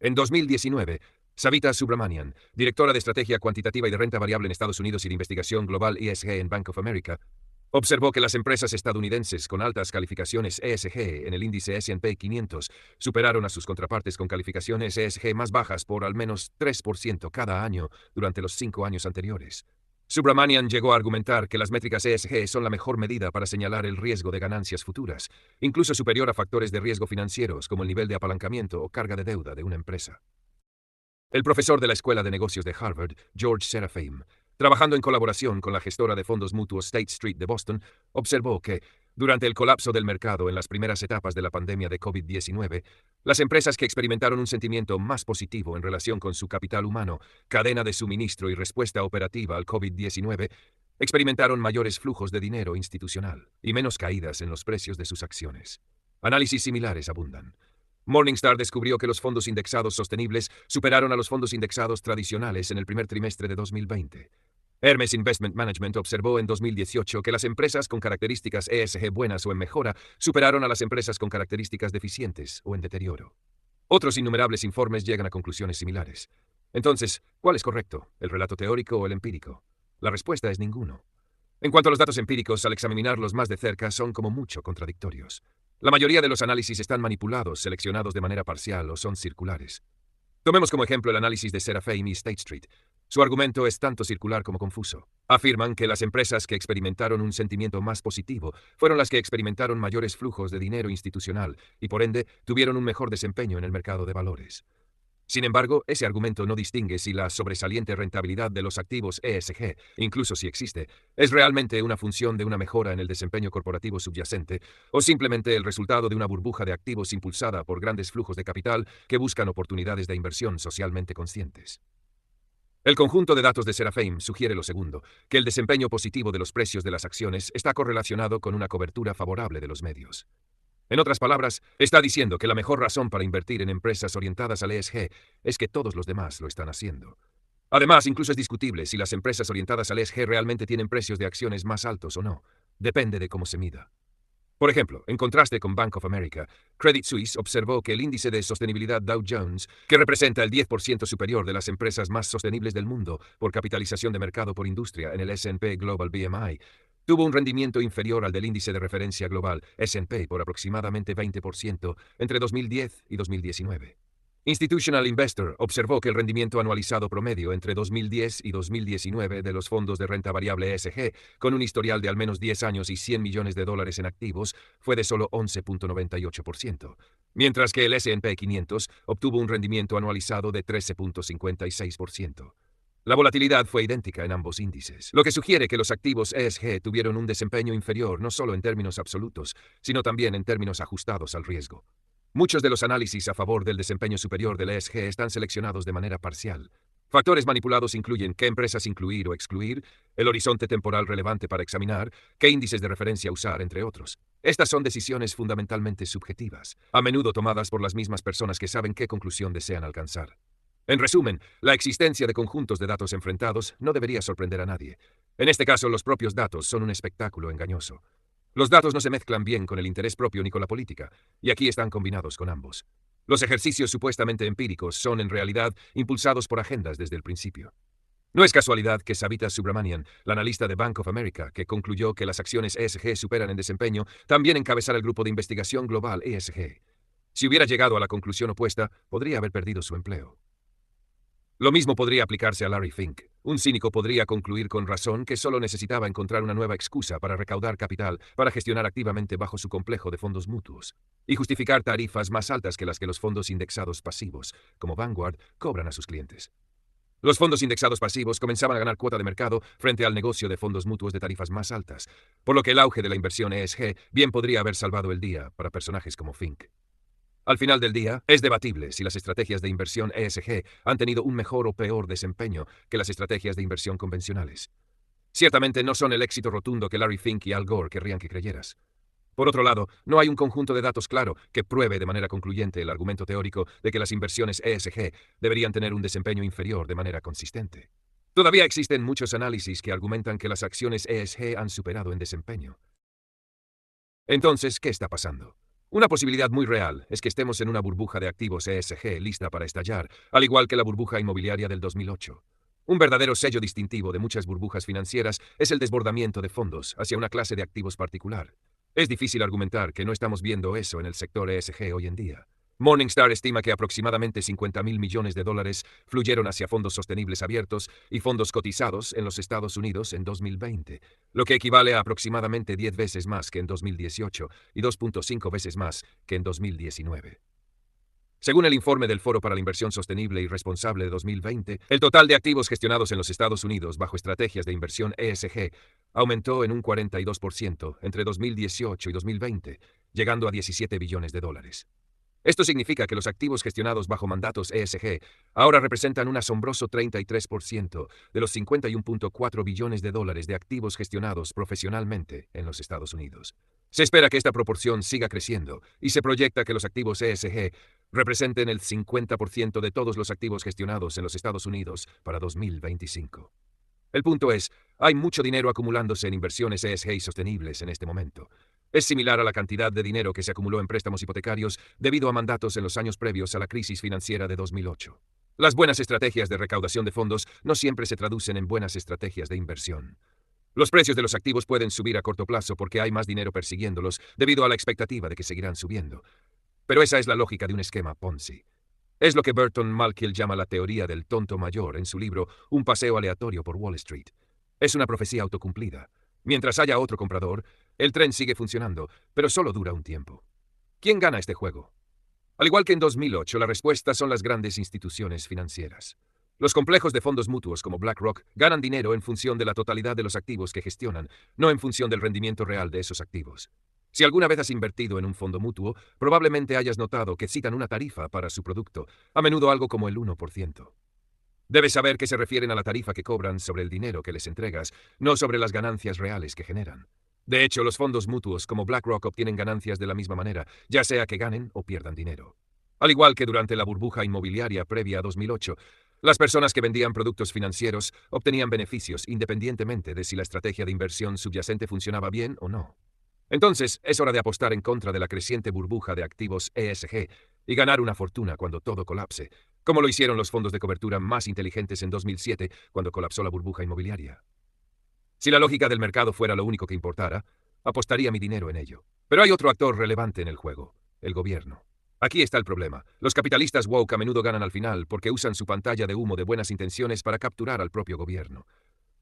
En 2019, Savita Subramanian, directora de Estrategia Cuantitativa y de Renta Variable en Estados Unidos y de Investigación Global ESG en Bank of America, observó que las empresas estadounidenses con altas calificaciones ESG en el índice S&P 500 superaron a sus contrapartes con calificaciones ESG más bajas por al menos 3% cada año durante los 5 años anteriores. Subramanian llegó a argumentar que las métricas ESG son la mejor medida para señalar el riesgo de ganancias futuras, incluso superior a factores de riesgo financieros como el nivel de apalancamiento o carga de deuda de una empresa. El profesor de la Escuela de Negocios de Harvard, George Serafeim, trabajando en colaboración con la gestora de fondos mutuos State Street de Boston, observó que, durante el colapso del mercado en las primeras etapas de la pandemia de COVID-19, las empresas que experimentaron un sentimiento más positivo en relación con su capital humano, cadena de suministro y respuesta operativa al COVID-19, experimentaron mayores flujos de dinero institucional y menos caídas en los precios de sus acciones. Análisis similares abundan. Morningstar descubrió que los fondos indexados sostenibles superaron a los fondos indexados tradicionales en el primer trimestre de 2020. Hermes Investment Management observó en 2018 que las empresas con características ESG buenas o en mejora superaron a las empresas con características deficientes o en deterioro. Otros innumerables informes llegan a conclusiones similares. Entonces, ¿cuál es correcto, el relato teórico o el empírico? La respuesta es ninguno. En cuanto a los datos empíricos, al examinarlos más de cerca, son como mucho contradictorios. La mayoría de los análisis están manipulados, seleccionados de manera parcial o son circulares. Tomemos como ejemplo el análisis de Serafeim y State Street. Su argumento es tanto circular como confuso. Afirman que las empresas que experimentaron un sentimiento más positivo fueron las que experimentaron mayores flujos de dinero institucional y por ende tuvieron un mejor desempeño en el mercado de valores. Sin embargo, ese argumento no distingue si la sobresaliente rentabilidad de los activos ESG, incluso si existe, es realmente una función de una mejora en el desempeño corporativo subyacente o simplemente el resultado de una burbuja de activos impulsada por grandes flujos de capital que buscan oportunidades de inversión socialmente conscientes. El conjunto de datos de Serafeim sugiere lo segundo, que el desempeño positivo de los precios de las acciones está correlacionado con una cobertura favorable de los medios. En otras palabras, está diciendo que la mejor razón para invertir en empresas orientadas al ESG es que todos los demás lo están haciendo. Además, incluso es discutible si las empresas orientadas al ESG realmente tienen precios de acciones más altos o no. Depende de cómo se mida. Por ejemplo, en contraste con Bank of America, Credit Suisse observó que el índice de sostenibilidad Dow Jones, que representa el 10% superior de las empresas más sostenibles del mundo por capitalización de mercado por industria en el S&P Global BMI, tuvo un rendimiento inferior al del índice de referencia global S&P por aproximadamente 20% entre 2010 y 2019. Institutional Investor observó que el rendimiento anualizado promedio entre 2010 y 2019 de los fondos de renta variable ESG, con un historial de al menos 10 años y $100 millones en activos, fue de solo 11.98%, mientras que el S&P 500 obtuvo un rendimiento anualizado de 13.56%. La volatilidad fue idéntica en ambos índices, lo que sugiere que los activos ESG tuvieron un desempeño inferior no solo en términos absolutos, sino también en términos ajustados al riesgo. Muchos de los análisis a favor del desempeño superior del ESG están seleccionados de manera parcial. Factores manipulados incluyen qué empresas incluir o excluir, el horizonte temporal relevante para examinar, qué índices de referencia usar, entre otros. Estas son decisiones fundamentalmente subjetivas, a menudo tomadas por las mismas personas que saben qué conclusión desean alcanzar. En resumen, la existencia de conjuntos de datos enfrentados no debería sorprender a nadie. En este caso, los propios datos son un espectáculo engañoso. Los datos no se mezclan bien con el interés propio ni con la política, y aquí están combinados con ambos. Los ejercicios supuestamente empíricos son en realidad impulsados por agendas desde el principio. No es casualidad que Savita Subramanian, la analista de Bank of America, que concluyó que las acciones ESG superan en desempeño, también encabezara el grupo de investigación global ESG. Si hubiera llegado a la conclusión opuesta, podría haber perdido su empleo. Lo mismo podría aplicarse a Larry Fink. Un cínico podría concluir con razón que solo necesitaba encontrar una nueva excusa para recaudar capital para gestionar activamente bajo su complejo de fondos mutuos y justificar tarifas más altas que las que los fondos indexados pasivos, como Vanguard, cobran a sus clientes. Los fondos indexados pasivos comenzaban a ganar cuota de mercado frente al negocio de fondos mutuos de tarifas más altas, por lo que el auge de la inversión ESG bien podría haber salvado el día para personajes como Fink. Al final del día, es debatible si las estrategias de inversión ESG han tenido un mejor o peor desempeño que las estrategias de inversión convencionales. Ciertamente no son el éxito rotundo que Larry Fink y Al Gore querrían que creyeras. Por otro lado, no hay un conjunto de datos claro que pruebe de manera concluyente el argumento teórico de que las inversiones ESG deberían tener un desempeño inferior de manera consistente. Todavía existen muchos análisis que argumentan que las acciones ESG han superado en desempeño. Entonces, ¿qué está pasando? Una posibilidad muy real es que estemos en una burbuja de activos ESG lista para estallar, al igual que la burbuja inmobiliaria del 2008. Un verdadero sello distintivo de muchas burbujas financieras es el desbordamiento de fondos hacia una clase de activos particular. Es difícil argumentar que no estamos viendo eso en el sector ESG hoy en día. Morningstar estima que aproximadamente $50.000 millones fluyeron hacia fondos sostenibles abiertos y fondos cotizados en los Estados Unidos en 2020, lo que equivale a aproximadamente 10 veces más que en 2018 y 2.5 veces más que en 2019. Según el informe del Foro para la Inversión Sostenible y Responsable de 2020, el total de activos gestionados en los Estados Unidos bajo estrategias de inversión ESG aumentó en un 42% entre 2018 y 2020, llegando a $17 billones. Esto significa que los activos gestionados bajo mandatos ESG ahora representan un asombroso 33% de los $51.4 billones de activos gestionados profesionalmente en los Estados Unidos. Se espera que esta proporción siga creciendo y se proyecta que los activos ESG representen el 50% de todos los activos gestionados en los Estados Unidos para 2025. El punto es, hay mucho dinero acumulándose en inversiones ESG y sostenibles en este momento. Es similar a la cantidad de dinero que se acumuló en préstamos hipotecarios debido a mandatos en los años previos a la crisis financiera de 2008. Las buenas estrategias de recaudación de fondos no siempre se traducen en buenas estrategias de inversión. Los precios de los activos pueden subir a corto plazo porque hay más dinero persiguiéndolos debido a la expectativa de que seguirán subiendo. Pero esa es la lógica de un esquema Ponzi. Es lo que Burton Malkiel llama la teoría del tonto mayor en su libro Un paseo aleatorio por Wall Street. Es una profecía autocumplida. Mientras haya otro comprador, el tren sigue funcionando, pero solo dura un tiempo. ¿Quién gana este juego? Al igual que en 2008, la respuesta son las grandes instituciones financieras. Los complejos de fondos mutuos como BlackRock ganan dinero en función de la totalidad de los activos que gestionan, no en función del rendimiento real de esos activos. Si alguna vez has invertido en un fondo mutuo, probablemente hayas notado que citan una tarifa para su producto, a menudo algo como el 1%. Debes saber que se refieren a la tarifa que cobran sobre el dinero que les entregas, no sobre las ganancias reales que generan. De hecho, los fondos mutuos como BlackRock obtienen ganancias de la misma manera, ya sea que ganen o pierdan dinero. Al igual que durante la burbuja inmobiliaria previa a 2008, las personas que vendían productos financieros obtenían beneficios independientemente de si la estrategia de inversión subyacente funcionaba bien o no. Entonces, es hora de apostar en contra de la creciente burbuja de activos ESG y ganar una fortuna cuando todo colapse, como lo hicieron los fondos de cobertura más inteligentes en 2007, cuando colapsó la burbuja inmobiliaria. Si la lógica del mercado fuera lo único que importara, apostaría mi dinero en ello. Pero hay otro actor relevante en el juego, el gobierno. Aquí está el problema. Los capitalistas woke a menudo ganan al final porque usan su pantalla de humo de buenas intenciones para capturar al propio gobierno.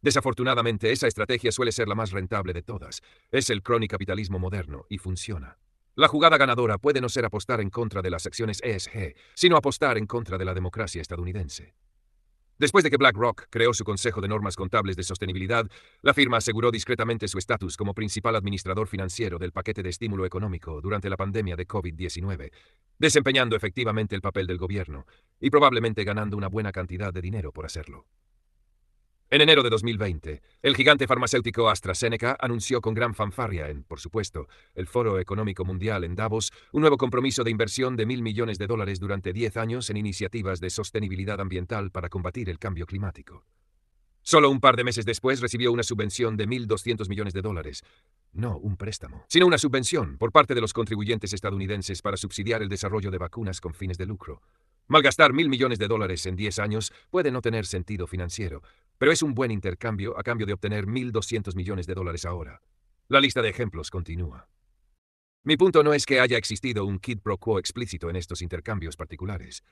Desafortunadamente, esa estrategia suele ser la más rentable de todas. Es el cronicapitalismo moderno y funciona. La jugada ganadora puede no ser apostar en contra de las acciones ESG, sino apostar en contra de la democracia estadounidense. Después de que BlackRock creó su Consejo de Normas Contables de Sostenibilidad, la firma aseguró discretamente su estatus como principal administrador financiero del paquete de estímulo económico durante la pandemia de COVID-19, desempeñando efectivamente el papel del gobierno y probablemente ganando una buena cantidad de dinero por hacerlo. En enero de 2020, el gigante farmacéutico AstraZeneca anunció con gran fanfarria por supuesto, el Foro Económico Mundial en Davos, un nuevo compromiso de inversión de $1.000 millones durante 10 años en iniciativas de sostenibilidad ambiental para combatir el cambio climático. Solo un par de meses después recibió una subvención de $1.200 millones. No un préstamo, sino una subvención por parte de los contribuyentes estadounidenses para subsidiar el desarrollo de vacunas con fines de lucro. Malgastar $1.000 millones en 10 años puede no tener sentido financiero, pero es un buen intercambio a cambio de obtener $1.200 millones ahora. La lista de ejemplos continúa. Mi punto no es que haya existido un quid pro quo explícito en estos intercambios particulares.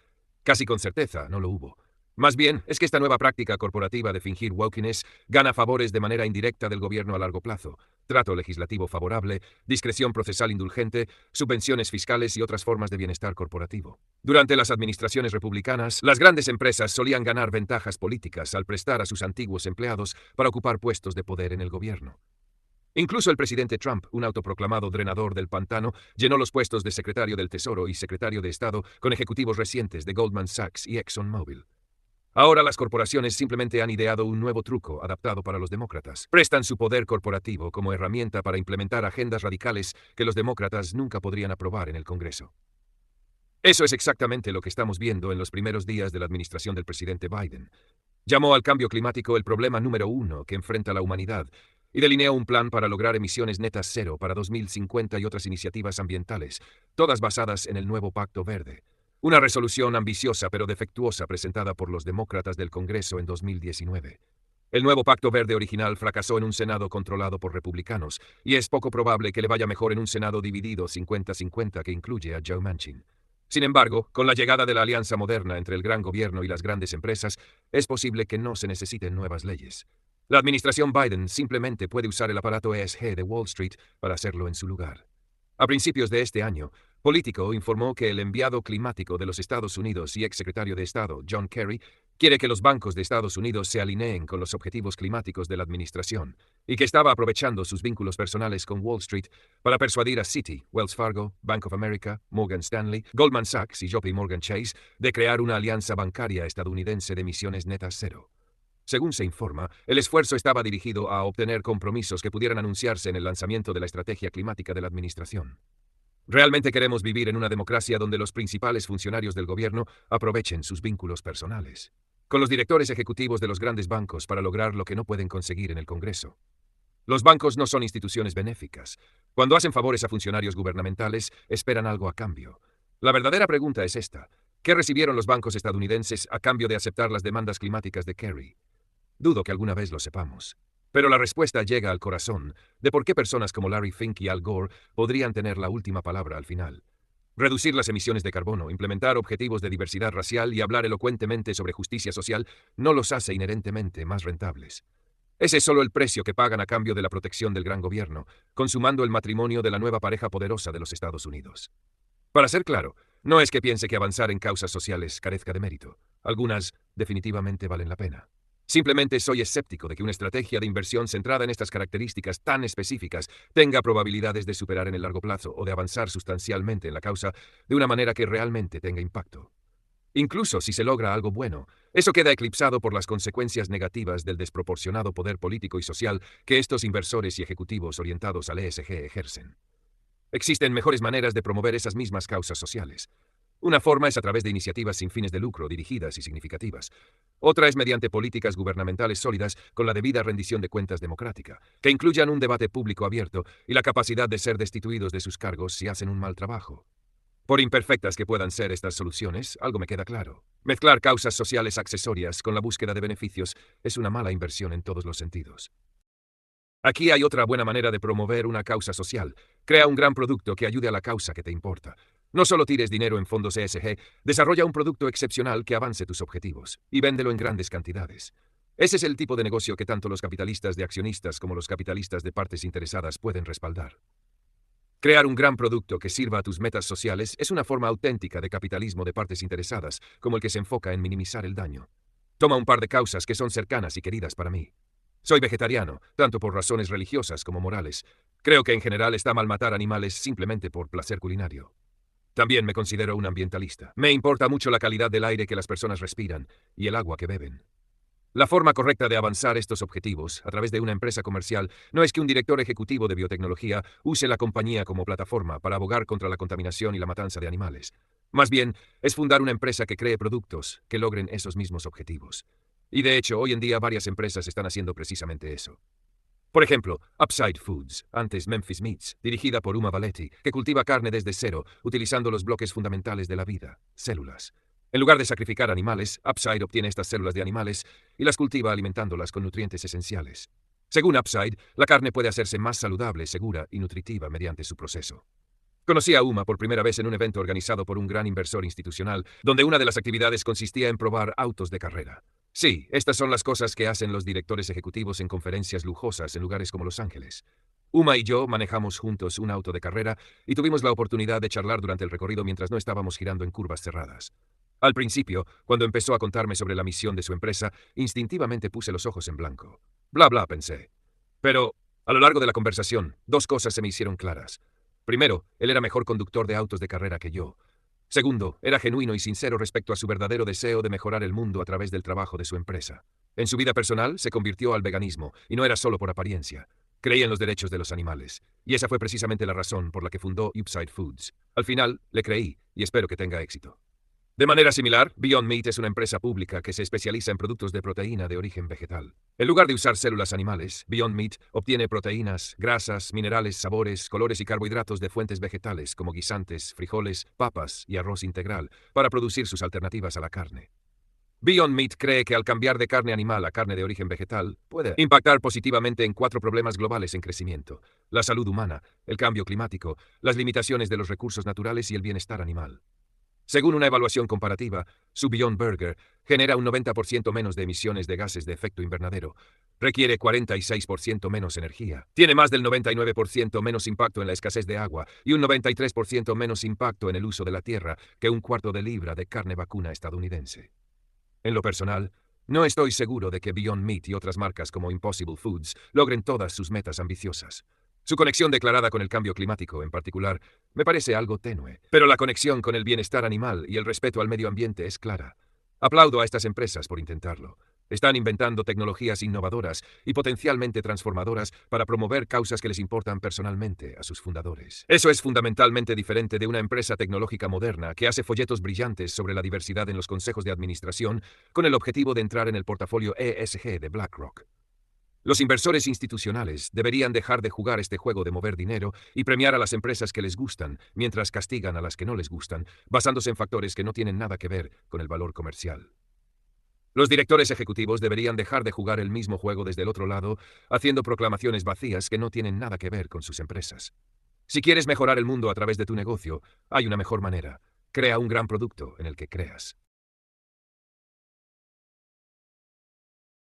Casi con certeza no lo hubo. Más bien, es que esta nueva práctica corporativa de fingir wokeness gana favores de manera indirecta del gobierno a largo plazo, trato legislativo favorable, discreción procesal indulgente, subvenciones fiscales y otras formas de bienestar corporativo. Durante las administraciones republicanas, las grandes empresas solían ganar ventajas políticas al prestar a sus antiguos empleados para ocupar puestos de poder en el gobierno. Incluso el presidente Trump, un autoproclamado drenador del pantano, llenó los puestos de secretario del Tesoro y secretario de Estado con ejecutivos recientes de Goldman Sachs y ExxonMobil. Ahora las corporaciones simplemente han ideado un nuevo truco adaptado para los demócratas. Prestan su poder corporativo como herramienta para implementar agendas radicales que los demócratas nunca podrían aprobar en el Congreso. Eso es exactamente lo que estamos viendo en los primeros días de la administración del presidente Biden. Llamó al cambio climático el problema número 1 que enfrenta la humanidad y delineó un plan para lograr emisiones netas cero para 2050 y otras iniciativas ambientales, todas basadas en el nuevo Pacto Verde. Una resolución ambiciosa pero defectuosa presentada por los demócratas del Congreso en 2019. El nuevo Pacto Verde original fracasó en un Senado controlado por republicanos, y es poco probable que le vaya mejor en un Senado dividido 50-50 que incluye a Joe Manchin. Sin embargo, con la llegada de la alianza moderna entre el gran gobierno y las grandes empresas, es posible que no se necesiten nuevas leyes. La administración Biden simplemente puede usar el aparato ESG de Wall Street para hacerlo en su lugar. A principios de este año, Politico informó que el enviado climático de los Estados Unidos y exsecretario de Estado, John Kerry, quiere que los bancos de Estados Unidos se alineen con los objetivos climáticos de la administración y que estaba aprovechando sus vínculos personales con Wall Street para persuadir a Citi, Wells Fargo, Bank of America, Morgan Stanley, Goldman Sachs y JP Morgan Chase de crear una alianza bancaria estadounidense de emisiones netas cero. Según se informa, el esfuerzo estaba dirigido a obtener compromisos que pudieran anunciarse en el lanzamiento de la estrategia climática de la administración. ¿Realmente queremos vivir en una democracia donde los principales funcionarios del gobierno aprovechen sus vínculos personales con los directores ejecutivos de los grandes bancos para lograr lo que no pueden conseguir en el Congreso? Los bancos no son instituciones benéficas. Cuando hacen favores a funcionarios gubernamentales, esperan algo a cambio. La verdadera pregunta es esta: ¿qué recibieron los bancos estadounidenses a cambio de aceptar las demandas climáticas de Kerry? Dudo que alguna vez lo sepamos. Pero la respuesta llega al corazón de por qué personas como Larry Fink y Al Gore podrían tener la última palabra al final. Reducir las emisiones de carbono, implementar objetivos de diversidad racial y hablar elocuentemente sobre justicia social no los hace inherentemente más rentables. Ese es solo el precio que pagan a cambio de la protección del gran gobierno, consumando el matrimonio de la nueva pareja poderosa de los Estados Unidos. Para ser claro, no es que piense que avanzar en causas sociales carezca de mérito. Algunas definitivamente valen la pena. Simplemente soy escéptico de que una estrategia de inversión centrada en estas características tan específicas tenga probabilidades de superar en el largo plazo o de avanzar sustancialmente en la causa de una manera que realmente tenga impacto. Incluso si se logra algo bueno, eso queda eclipsado por las consecuencias negativas del desproporcionado poder político y social que estos inversores y ejecutivos orientados al ESG ejercen. Existen mejores maneras de promover esas mismas causas sociales. Una forma es a través de iniciativas sin fines de lucro, dirigidas y significativas. Otra es mediante políticas gubernamentales sólidas con la debida rendición de cuentas democrática, que incluyan un debate público abierto y la capacidad de ser destituidos de sus cargos si hacen un mal trabajo. Por imperfectas que puedan ser estas soluciones, algo me queda claro. Mezclar causas sociales accesorias con la búsqueda de beneficios es una mala inversión en todos los sentidos. Aquí hay otra buena manera de promover una causa social. Crea un gran producto que ayude a la causa que te importa. No solo tires dinero en fondos ESG, desarrolla un producto excepcional que avance tus objetivos y véndelo en grandes cantidades. Ese es el tipo de negocio que tanto los capitalistas de accionistas como los capitalistas de partes interesadas pueden respaldar. Crear un gran producto que sirva a tus metas sociales es una forma auténtica de capitalismo de partes interesadas, como el que se enfoca en minimizar el daño. Toma un par de causas que son cercanas y queridas para mí. Soy vegetariano, tanto por razones religiosas como morales. Creo que en general está mal matar animales simplemente por placer culinario. También me considero un ambientalista. Me importa mucho la calidad del aire que las personas respiran y el agua que beben. La forma correcta de avanzar estos objetivos a través de una empresa comercial no es que un director ejecutivo de biotecnología use la compañía como plataforma para abogar contra la contaminación y la matanza de animales. Más bien, es fundar una empresa que cree productos que logren esos mismos objetivos. Y de hecho, hoy en día varias empresas están haciendo precisamente eso. Por ejemplo, Upside Foods, antes Memphis Meats, dirigida por Uma Valetti, que cultiva carne desde cero, utilizando los bloques fundamentales de la vida, células. En lugar de sacrificar animales, Upside obtiene estas células de animales y las cultiva alimentándolas con nutrientes esenciales. Según Upside, la carne puede hacerse más saludable, segura y nutritiva mediante su proceso. Conocí a Uma por primera vez en un evento organizado por un gran inversor institucional, donde una de las actividades consistía en probar autos de carrera. Sí, estas son las cosas que hacen los directores ejecutivos en conferencias lujosas en lugares como Los Ángeles. Uma y yo manejamos juntos un auto de carrera y tuvimos la oportunidad de charlar durante el recorrido mientras no estábamos girando en curvas cerradas. Al principio, cuando empezó a contarme sobre la misión de su empresa, instintivamente puse los ojos en blanco. Bla, bla, pensé. Pero, a lo largo de la conversación, dos cosas se me hicieron claras. Primero, él era mejor conductor de autos de carrera que yo. Segundo, era genuino y sincero respecto a su verdadero deseo de mejorar el mundo a través del trabajo de su empresa. En su vida personal, se convirtió al veganismo, y no era solo por apariencia. Creía en los derechos de los animales, y esa fue precisamente la razón por la que fundó Upside Foods. Al final, le creí, y espero que tenga éxito. De manera similar, Beyond Meat es una empresa pública que se especializa en productos de proteína de origen vegetal. En lugar de usar células animales, Beyond Meat obtiene proteínas, grasas, minerales, sabores, colores y carbohidratos de fuentes vegetales como guisantes, frijoles, papas y arroz integral para producir sus alternativas a la carne. Beyond Meat cree que al cambiar de carne animal a carne de origen vegetal, puede impactar positivamente en 4 problemas globales en crecimiento: la salud humana, el cambio climático, las limitaciones de los recursos naturales y el bienestar animal. Según una evaluación comparativa, su Beyond Burger genera un 90% menos de emisiones de gases de efecto invernadero, requiere 46% menos energía, tiene más del 99% menos impacto en la escasez de agua y un 93% menos impacto en el uso de la tierra que un cuarto de libra de carne vacuna estadounidense. En lo personal, no estoy seguro de que Beyond Meat y otras marcas como Impossible Foods logren todas sus metas ambiciosas. Su conexión declarada con el cambio climático, en particular, me parece algo tenue, pero la conexión con el bienestar animal y el respeto al medio ambiente es clara. Aplaudo a estas empresas por intentarlo. Están inventando tecnologías innovadoras y potencialmente transformadoras para promover causas que les importan personalmente a sus fundadores. Eso es fundamentalmente diferente de una empresa tecnológica moderna que hace folletos brillantes sobre la diversidad en los consejos de administración con el objetivo de entrar en el portafolio ESG de BlackRock. Los inversores institucionales deberían dejar de jugar este juego de mover dinero y premiar a las empresas que les gustan, mientras castigan a las que no les gustan, basándose en factores que no tienen nada que ver con el valor comercial. Los directores ejecutivos deberían dejar de jugar el mismo juego desde el otro lado, haciendo proclamaciones vacías que no tienen nada que ver con sus empresas. Si quieres mejorar el mundo a través de tu negocio, hay una mejor manera: crea un gran producto en el que creas.